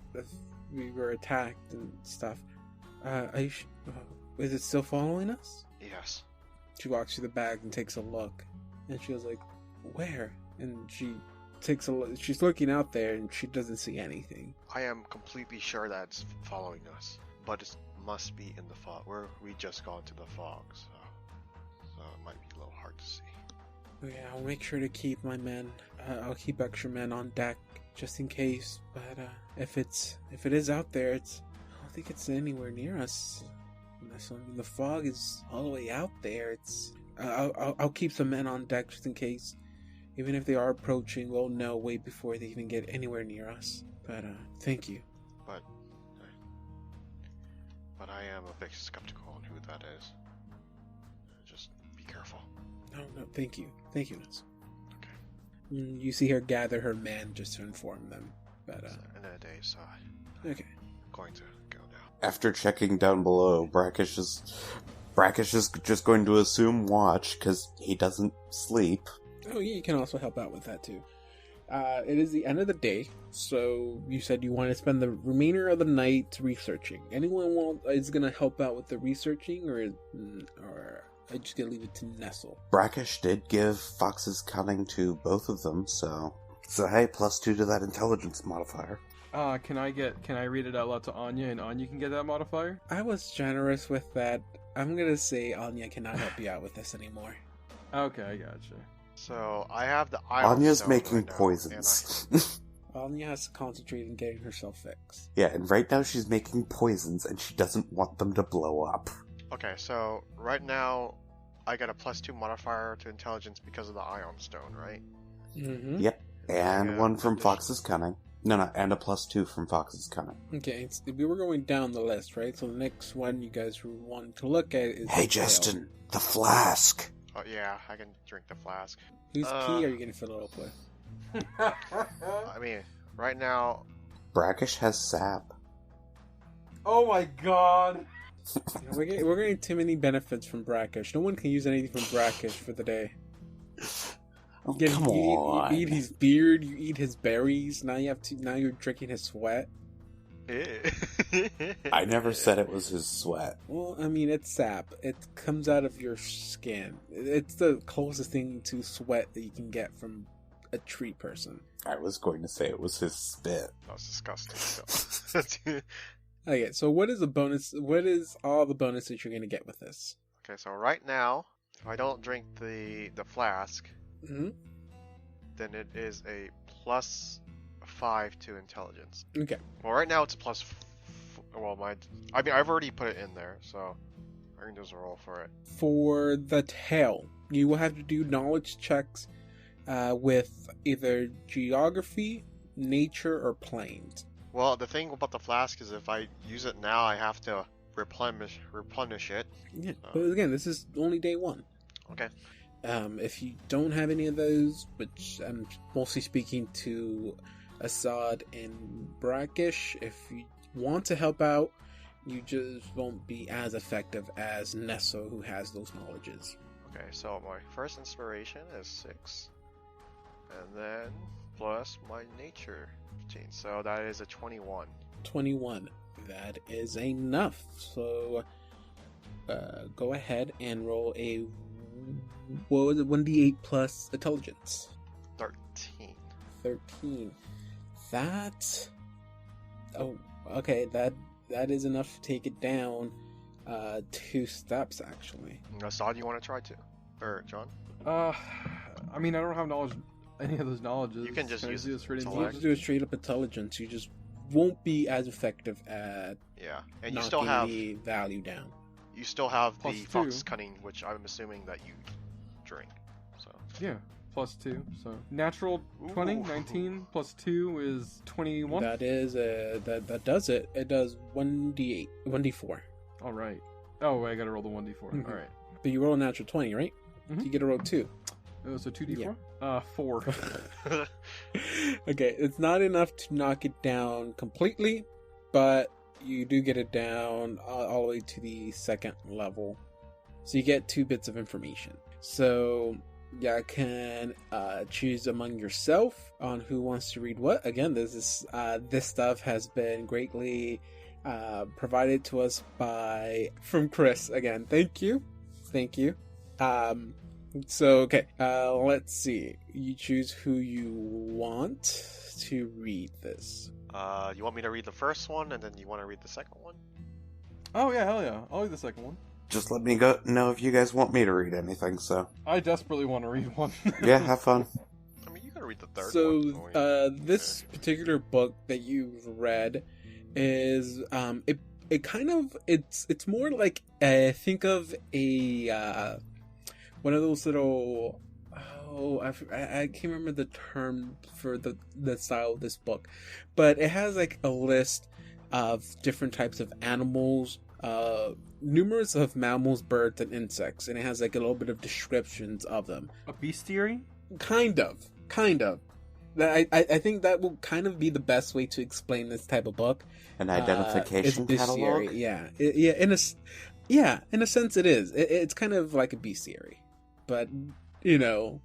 we were attacked and stuff. Is it still following us? Yes. She walks through the bag and takes a look, and she was like, "Where?" And she takes a look. She's looking out there, and she doesn't see anything. I am completely sure that it's following us, but it must be in the fog. We just got into the fog, so it might be a little hard to see. Yeah, I'll make sure to keep my men. I'll keep extra men on deck just in case. But if it is out there, I don't think it's anywhere near us. The fog is all the way out there. I'll keep some men on deck just in case. Even if they are approaching, we'll know way before they even get anywhere near us. But thank you. But I am a bit skeptical on who that is. Just be careful. No, thank you, Ness. Okay. You see her gather her men just to inform them. But In a day's side. okay. I'm going to go now. After checking down below, Brackish is just going to assume watch because he doesn't sleep. Oh yeah, you can also help out with that too. It is the end of the day, so you said you want to spend the remainder of the night researching. Anyone is going to help out with the researching, or I just gonna leave it to Nestle? Brackish did give Fox's cunning to both of them, so hey, +2 to that intelligence modifier. Can I read it out loud to Anya, and Anya can get that modifier? I was generous with that. I'm gonna say Anya cannot help you out with this anymore. Okay, I gotcha. So I have the Aeons Anya's stone making right now, poisons. Anya has to concentrate on getting herself fixed. Yeah, and right now she's making poisons, and she doesn't want them to blow up. Okay, so right now I got a +2 modifier to intelligence because of the Ion Stone, right? Mm-hmm. Yep, and Yeah, one from addition- Fox's cunning. No, and a +2 from Fox's cunning. Okay, we were going down the list, right? So the next one you guys want to look at is... Hey, the tail. Justin, the flask. Oh yeah, I can drink the flask. Whose key are you gonna fill it up with? I mean, right now, Brackish has sap. Oh my god! We're getting too many benefits from Brackish. No one can use anything from Brackish for the day. Oh, You come on. You eat his beard. You eat his berries. Now you're drinking his sweat. I never said it was his sweat. Well, I mean, it's sap. It comes out of your skin. It's the closest thing to sweat that you can get from a tree person. I was going to say it was his spit. that was disgusting. So. Okay, so what is the bonus? What is all the bonuses you're gonna get with this? Okay, so right now, if I don't drink the flask, Hmm. then it is a +5 to intelligence. Okay. Well, right now it's a well, I've already put it in there, so I can just roll for it. For the tail, you will have to do knowledge checks with either geography, nature, or planes. Well, the thing about the flask is if I use it now, I have to replenish it. Yeah, but again, this is only day one. Okay. If you don't have any of those, which I'm mostly speaking to Assad and Brackish, if you want to help out, you just won't be as effective as Nesso, who has those knowledges. Okay, so my first inspiration is 6. And then plus my nature 15. So that is a 21. 21. That is enough. So go ahead and roll a, what was it, 1d8 plus intelligence. 13. 13. That... Oh, okay, that is enough to take it down 2 steps, actually. Assad, you want to try too? Or John? I mean, I don't have knowledge, any of those knowledges. You can just I use do this for intellect. You intelligence? just do a straight up intelligence. You just won't be as effective at Yeah. And you knocking still have the value down. you still have Plus the 2. fox cunning, which I'm assuming that you drink. So Yeah, plus 2. So natural 20, Ooh. 19 plus 2 is 21. That is that does it. It does 1d8, 1d4. All right. Oh, I gotta roll the 1d4. Mhm. All right. But you roll a natural 20, right? Mhm. You get a roll 2. Oh, so 2d4? Yeah. 4. Okay, it's not enough to knock it down completely, but you do get it down all the way to the 2nd level. So you get 2 bits of information. So you can choose among yourself on who wants to read what. Again, this stuff has been greatly provided to us from Chris. Again, thank you. So okay, let's see. You choose who you want to read this. you want me to read the first one and then you want to read the second one? Oh, yeah, hell yeah. I'll read the second one. Just let me know if you guys want me to read anything, so. I desperately want to read one. Yeah, have fun. I mean, you can read the third So one. this particular book that you've read is it kind of it's more like think of a one of those little I can't remember the term for the style of this book, but it has like a list of different types of animals, numerous of mammals, birds, and insects, and it has like a little bit of descriptions of them. A bestiary? Kind of. I think that will kind of be the best way to explain this type of book. An identification it's catalog? bestiary, yeah. In a sense, it is. It's kind of like a bestiary, but you know,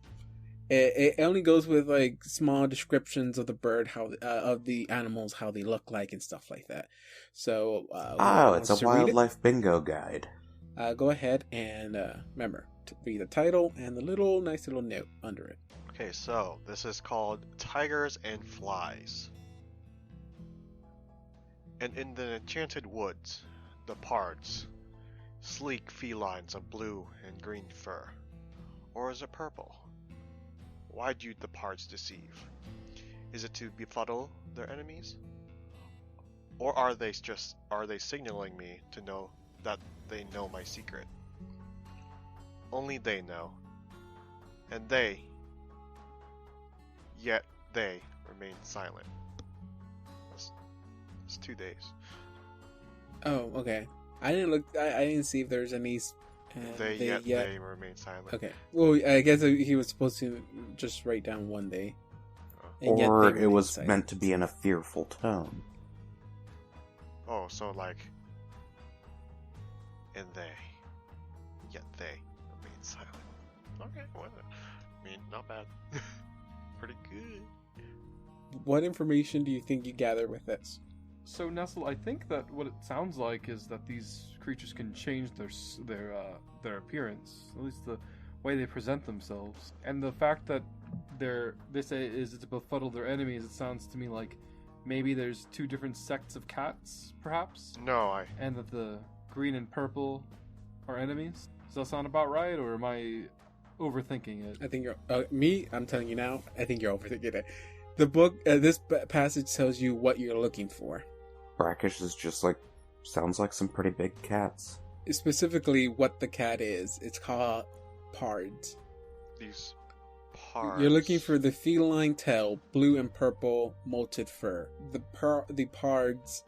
it only goes with like small descriptions of the bird, of the animals, how they look like, and stuff like that. So, It's a wildlife bingo guide. Go ahead and remember to read the title and the nice little note under it. Okay, so this is called Tigers and Flies. And in the enchanted woods, the pards, sleek felines of blue and green fur. Or is it purple? Why do the pards deceive? Is it to befuddle their enemies? Or are they signaling me to know that they know my secret? Only they know. And yet they remain silent. It's 2 days. Oh, okay. I didn't see if there's any. They remain silent. Okay. Well, I guess he was supposed to just write down 1 day. And yet Or they it remain was silent. meant to be in a fearful tone. Oh, so like, and yet they remain silent. Okay, well, I mean, not bad. Pretty good. What information do you think you gather with this? So, Nestle, I think that what it sounds like is that these creatures can change their appearance, at least the way they present themselves. And the fact that they say is to befuddle their enemies, it sounds to me like maybe there's 2 different sects of cats, perhaps? No, And that the green and purple are enemies? Does that sound about right, or am I overthinking it? I think you're I'm telling you now. I think you're overthinking it. The book, this passage tells you what you're looking for. Brackish is just like, sounds like some pretty big cats. specifically what the cat is. It's called pards. These parts. You're looking for the feline tail, blue and purple molted fur. The pards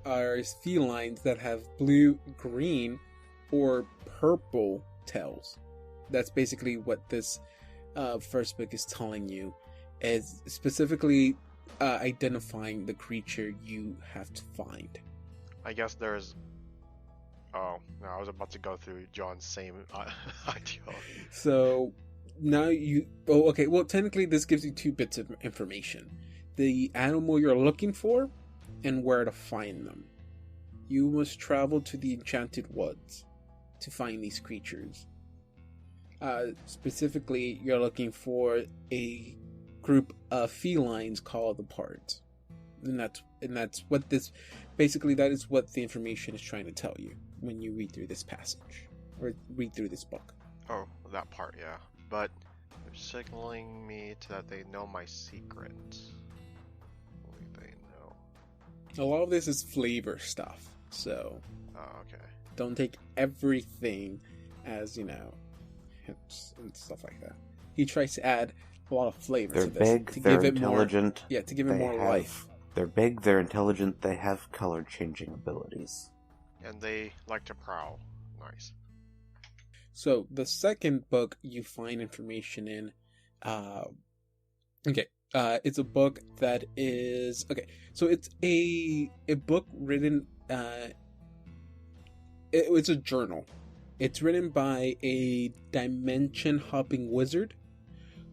are felines that have blue, green, or purple tails. That's basically what this first book is telling you, is specifically identifying the creature you have to find. I guess there's. Oh, no, I was about to go through John's same ideology. So now you. Oh, okay. Well, technically, this gives you 2 bits of information: the animal you're looking for, and where to find them. You must travel to the Enchanted Woods to find these creatures. Specifically, you're looking for a group of felines called the pards, and that's what this. Basically, that is what the information is trying to tell you when you read through this passage or read through this book. Oh, that part, yeah. But they're signaling me to that they know my secret. Only they know. A lot of this is flavor stuff, so Oh, okay. don't take everything as, hints and stuff like that. He tries to add a lot of flavor They're to this big, to they're give it more, intelligent. to give it they more have- life. They're big, they're intelligent, they have color-changing abilities. And they like to prowl. Nice. So the second book you find information in, it's a book that is so it's a book written. It's a journal. It's written by a dimension-hopping wizard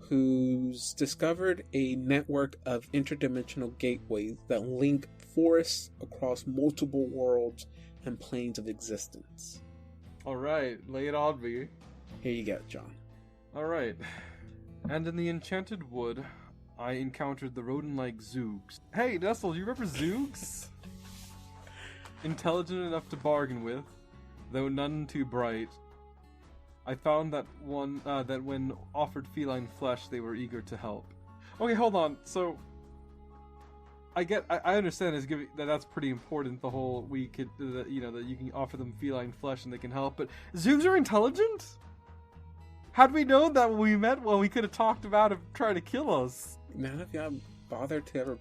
who's discovered a network of interdimensional gateways that link forests across multiple worlds and planes of existence. Alright, lay it on me. Here you go, John. Alright. And in the Enchanted Wood, I encountered the rodent-like Zoogs. Hey, Nestle, you remember Zoogs? Intelligent enough to bargain with, though none too bright. I found that when offered feline flesh, they were eager to help. Okay, hold on. So, I understand that's pretty important. The whole that you can offer them feline flesh and they can help. But Zoogs are intelligent. How'd we know that when we met? Well, we could have talked about him trying to kill us. None of y'all bothered to ever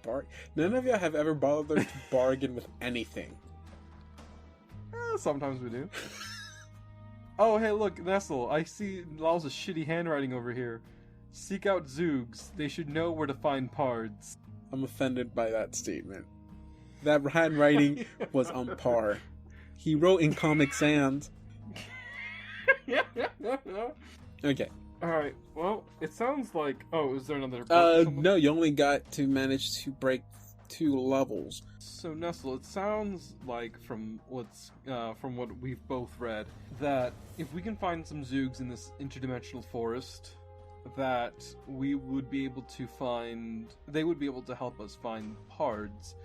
None of y'all have ever bothered to bargain with anything. Sometimes we do. Oh, hey, look, Nestle. I see Lal's shitty handwriting over here. Seek out Zoogs. They should know where to find pards. I'm offended by that statement. That handwriting was on par. He wrote in Comic Sans. Okay. Alright, well, it sounds like... Oh, is there another... No, you only got to manage to break 2 levels. So, Nestle, it sounds like from what we've both read, that if we can find some Zoogs in this interdimensional forest, that we would be able to they would be able to help us find pards,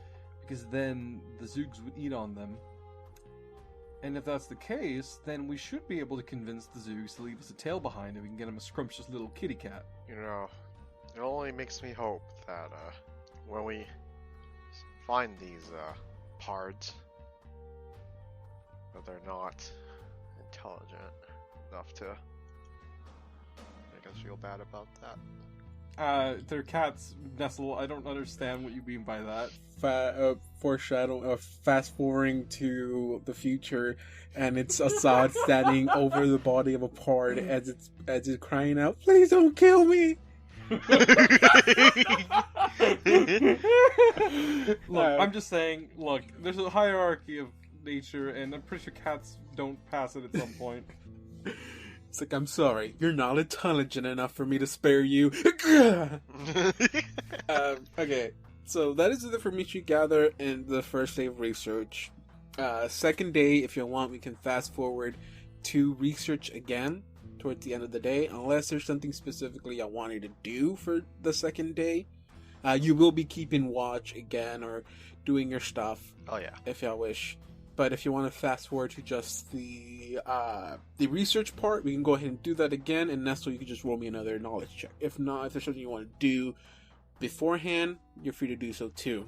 because then the Zoogs would eat on them. And if that's the case, then we should be able to convince the Zoogs to leave us a tail behind and we can get them a scrumptious little kitty cat. It only makes me hope that when we find these pards, that they're not intelligent enough to make us feel bad about that. They're cats, Nestle. I don't understand what you mean by that. Fast forwarding to the future, and it's Assad standing over the body of a pard as it's crying out, "Please don't kill me!" Look, I'm just saying. Look, there's a hierarchy of nature, and I'm pretty sure cats don't pass it at some point. It's like, I'm sorry, you're not intelligent enough for me to spare you. Okay, so that is the information you gather in the first day of research. Second day, if you want, we can fast forward to research again towards the end of the day, unless there's something specifically I wanted to do for the second day. You will be keeping watch again or doing your stuff. Oh yeah. If y'all wish. But if you want to fast forward to just the research part, we can go ahead and do that again. And Nestle, you can just roll me another knowledge check. If not, if there's something you want to do beforehand, you're free to do so too.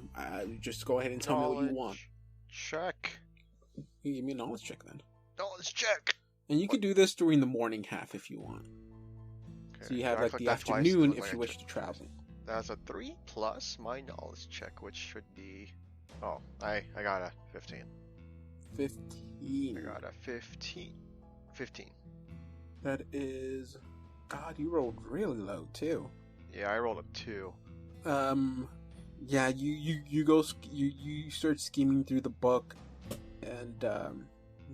Just go ahead and tell me what you want. Check. You give me a knowledge check then. Knowledge knowledge check. And you could do this during the morning half if you want. Okay, So you have I like put the that twice afternoon on if my you wish check. to travel. That's a 3 plus my knowledge check, which should be. Oh, I got a 15. 15. I got a 15. 15. That is. God, you rolled really low too. Yeah, I rolled a 2. Yeah, you start scheming through the book, and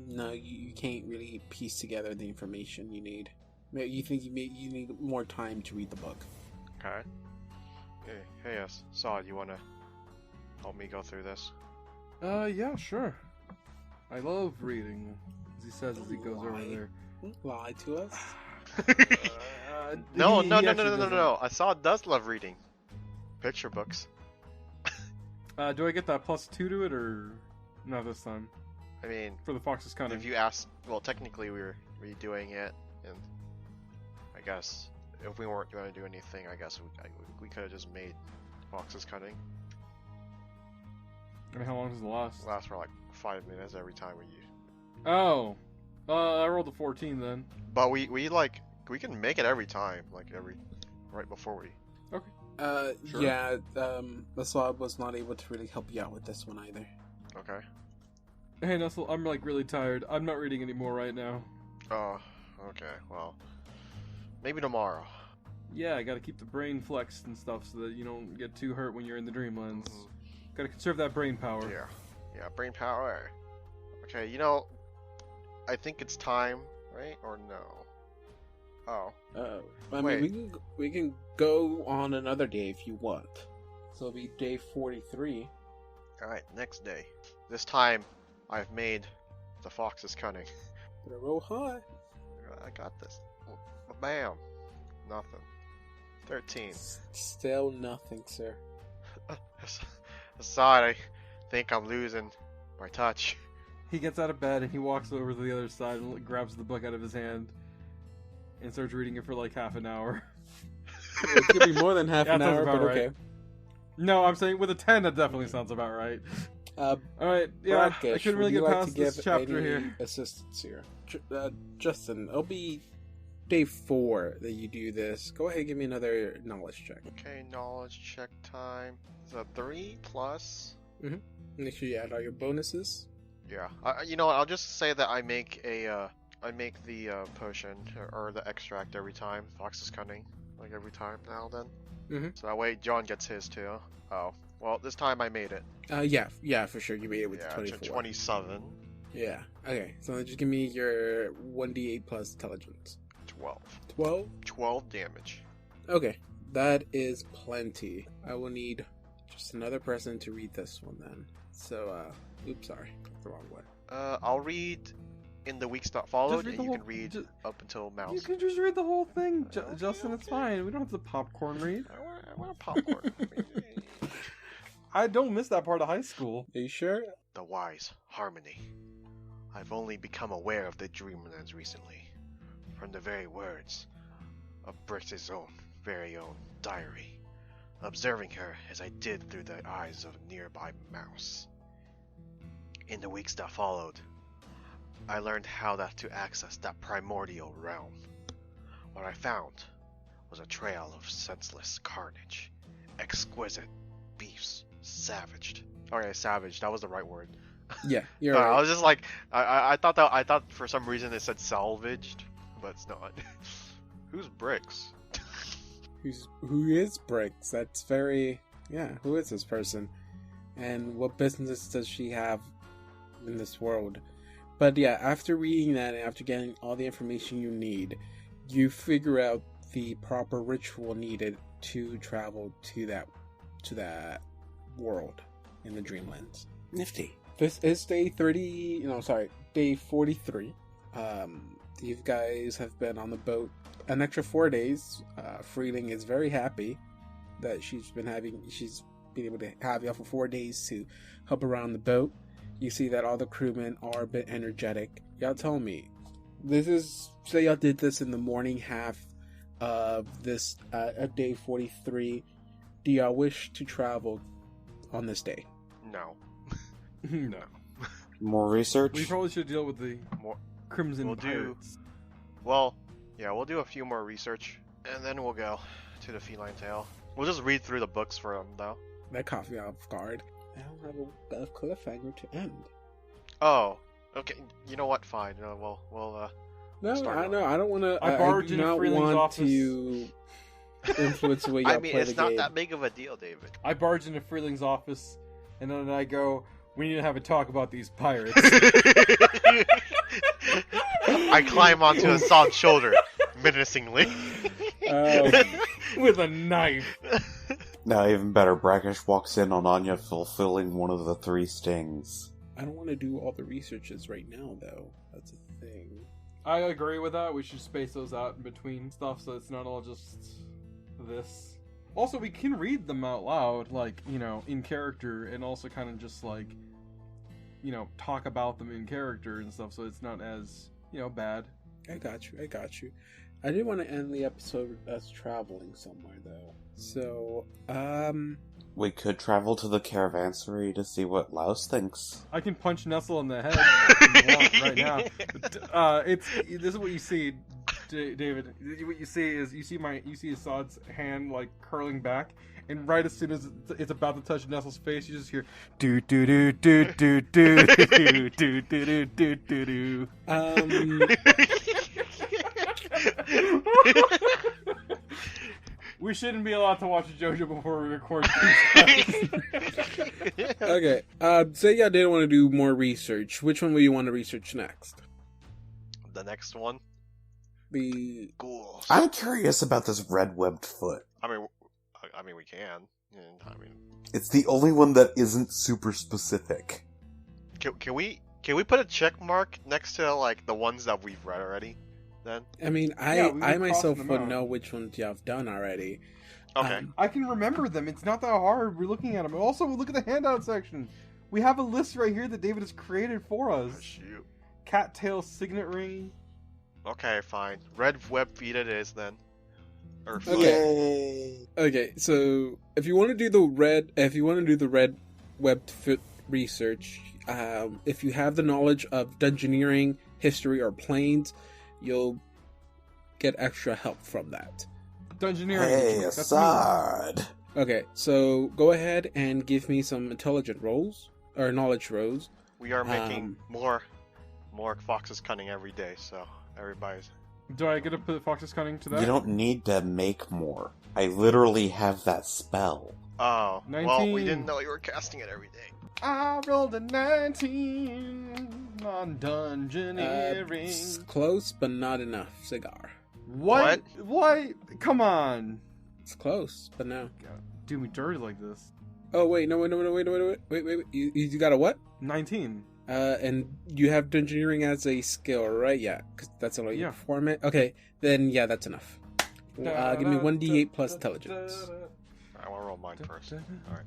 no, you can't really piece together the information you need. You think you need more time to read the book. Okay. Hey, yes. Saw, you wanna help me go through this? Yeah, sure. I love reading, as he says as he goes over Why? there. Lie to us. No. He actually doesn't. Assad does love reading picture books. Do I get that +2 to it, or not this time? I mean, For the Fox's Cunning. if you ask, well, technically we were redoing it, and I guess if we weren't going to do anything, I guess we could have just made Fox's Cunning I mean, how long does it last? last for like 5 minutes every time we use. Oh. I rolled a 14 then. But we can make it every time, like right before we. Sure. Yeah, Assad was not able to really help you out with this one either. Okay. Hey, Nestle, I'm like really tired. I'm not reading anymore right now. Oh, okay. Well, maybe tomorrow. Yeah, I gotta keep the brain flexed and stuff so that you don't get too hurt when you're in the Dreamlands. Mhm. Gotta conserve that brain power. Yeah, brain power. Okay, I think it's time, right? Or no? Oh, I Wait. mean, we can go on another day if you want. So it'll be day 43. alright, next day. This time, I've made the Fox's Cunning. Better roll high. I got this. Bam! Nothing. 13. Still nothing, sir. Assad, I think I'm losing my touch. He gets out of bed and he walks over to the other side and grabs the book out of his hand and starts reading it for like half an hour. It could be more than half Yeah, an that sounds hour, about but right. okay. No, I'm saying with a 10, that definitely sounds about right. Alright, yeah, I Brackish, couldn't really would you get like past to this give chapter any here. assistance here? Justin, it'll be day 4 that you do this. Go ahead and give me another knowledge check. Okay, knowledge check time. Is that 3 plus? Make sure you add all your bonuses. Yeah. You know what? I'll just say that I make the potion or the extract every time. Fox's Cunning, like every time now then. Mhm. So that way John gets his too. Oh, well, this time I made it. Yeah, for sure. You made it with the 24. 27, Yeah. Okay, so then just give me your 1d8 plus intelligence. 12. 12? 12 damage. Okay, that is plenty. I will need just another person to read this one then. So, oops, sorry. That's the wrong one. I'll read in the weeks that followed, read and the you whole- can read ju- up until You mouse. can just read the whole thing, Okay, Justin. It's okay. fine. We don't have to popcorn read. I want a popcorn. I don't miss that part of high school. Are you sure? The wise harmony. I've only become aware of the Dreamlands recently, from the very words of Brix's very own diary, observing her as I did through the eyes of a nearby mouse. In the weeks that followed, I learned how to access that primordial realm. What I found was a trail of senseless carnage, exquisite beasts, savaged. Okay, savage. That was the right word. Yeah, you're I right. was just like, I thought for some reason it said salvaged, but it's not. Who's Brix? Who is Briggs? That's very... Yeah, who is this person? And what business does she have in this world? But yeah, after reading that and after getting all the information you need, you figure out the proper ritual needed to travel to that world in the Dreamlands. Nifty. This is day 43. You guys have been on the boat an extra 4 days. Freeling is very happy that she's been able to have y'all for 4 days to help around the boat. You see that all the crewmen are a bit energetic. Y'all tell me, say y'all did this in the morning half of this, at day 43. Do y'all wish to travel on this day? No. No. More research? We probably should deal with the More. Crimson We'll do- Pirates. Well, yeah, we'll do a few more research, and then we'll go to the Feline Tale. We'll just read through the books for them, though. That caught me off guard. I don't have a cliffhanger to end. Oh, okay. You know what? Fine. We'll No, Start I off. know. I don't want to. I I barge do into not Freeling's want office. to influence the way y'all I mean, play it's the not game. that big of a deal, David. I barge into Freeling's office, and then I go, "We need to have a talk about these pirates." I climb onto Hassan's shoulder menacingly. With a knife. Now, even better, Brackish walks in on Anya fulfilling one of the 3 stings. I don't want to do all the researches right now, though. That's a thing. I agree with that. We should space those out in between stuff so it's not all just this. Also, we can read them out loud, like, you know, in character, and also kind of just, like, you know, talk about them in character and stuff, so it's not as, you know, bad. I got you. I did want to end the episode with us traveling somewhere, though. So, We could travel to the caravansary to see what Laos thinks. I can punch Nestle in the head if you want right now. But, this is what you see, David. What you see is you see Assad's hand like curling back, and right as soon as it's about to touch Nestle's face, you just hear do do do do do do do do do do do do. We shouldn't be allowed to watch JoJo before we record. okay. Say y'all did want to do more research. Which one will you want to research next? The next one, The ghouls. I'm curious about this red-webbed foot. I mean, we can. I mean, It's the only one that isn't super specific. can we put a check mark next to like the ones that we've read already? Then I mean, Yeah, we I were myself crossing them would out. know which ones y'all have done already. okay. I can remember them. It's not that hard. We're looking at them. Also, look at the handout section. We have a list right here that David has created for Oh, us. shoot. Cattail signet ring. Okay, fine. Red web feet it is then. Or foot. Okay. Okay, so if you want to do the red webbed foot research, if you have the knowledge of dungeoneering, history, or planes, you'll get extra help from that. Dungeoneering. Hey, That's me. Assad! Okay, so go ahead and give me some intelligent rolls or knowledge rolls. We are making more Fox's cunning every day, so everybody's. Do I get to put Fox's Cunning to that? You don't need to make more. I literally have that spell. Oh, well, we 19. didn't know you were casting it every day. I rolled a 19 on Dungeoneering. It's close, but not enough. Cigar. What? Come on. It's close, but no. God, do me dirty like this. Oh wait, no, wait. You got a what? 19. And you have dungeoneering as a skill, right? Yeah, because that's the way you Yeah. perform it. Okay, then yeah, that's enough. Give me 1d8 plus intelligence. I want to roll mine first. Alright.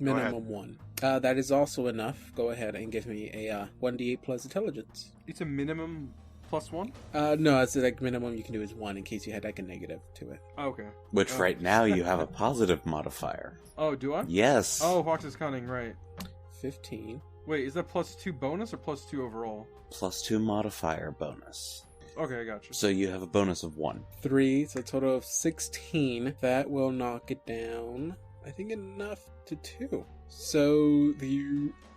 Minimum 1. That is also enough. Go ahead and give me a 1d8 plus intelligence. It's a minimum +1? No, it's like minimum you can do is 1 in case you had like a negative to it. Okay. Which Oh. right now you have a positive modifier. Oh, do I? Yes. Oh, Fox's Cunning, right. 15. Wait, is that +2 bonus or +2 overall? +2 modifier bonus. Okay, I got you. So you have a bonus of 1. 3, so a total of 16. That will knock it down, I think, enough to 2. So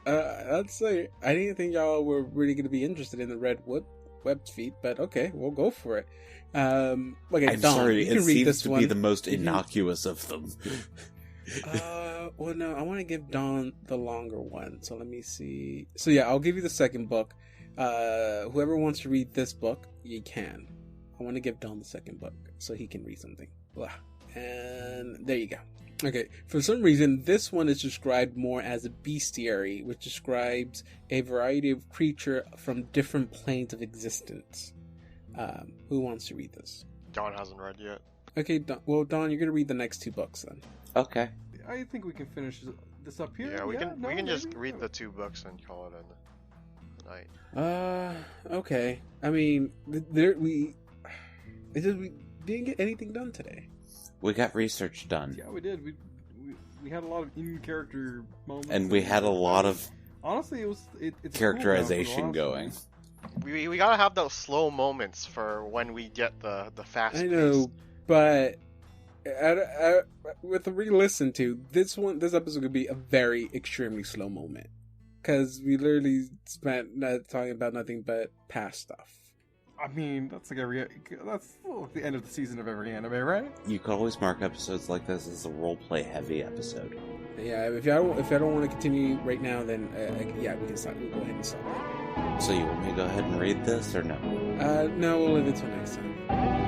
I'd say I didn't think y'all were really going to be interested in the red webbed feet, but okay, we'll go for it. Okay, I'm Dawn, sorry, you can it read seems this to one. be the most You can- innocuous of them. Well, no, I want to give Dawn the longer one. So let me see. So yeah, I'll give you the second book. Whoever wants to read this book, you can. I want to give Dawn the second book so he can read something. Blah. And there you go. Okay, for some reason, this one is described more as a bestiary, which describes a variety of creature from different planes of existence. Who wants to read this? Dawn hasn't read yet. Okay, Dawn, well, Dawn, you're going to read the next 2 books then. Okay. I think we can finish this up here. Yeah, we can just maybe? read the 2 books and call it a night. Okay. I mean, we didn't get anything done today. We got research done. Yeah, we did. We had a lot of in-character moments. And we had a lot of Honestly, it's characterization cool now for the last going. one. we gotta have those slow moments for when we get the fast. I know, but with a re-listen to this episode could be a very extremely slow moment because we literally spent not talking about nothing but past stuff. I mean, that's like the end of the season of every anime, right? You could always mark episodes like this as a roleplay heavy episode. Yeah, if I don't want to continue right now, then yeah, we can stop. We'll go ahead and stop. So you want me to go ahead and read this or no? No, we'll leave it till next time.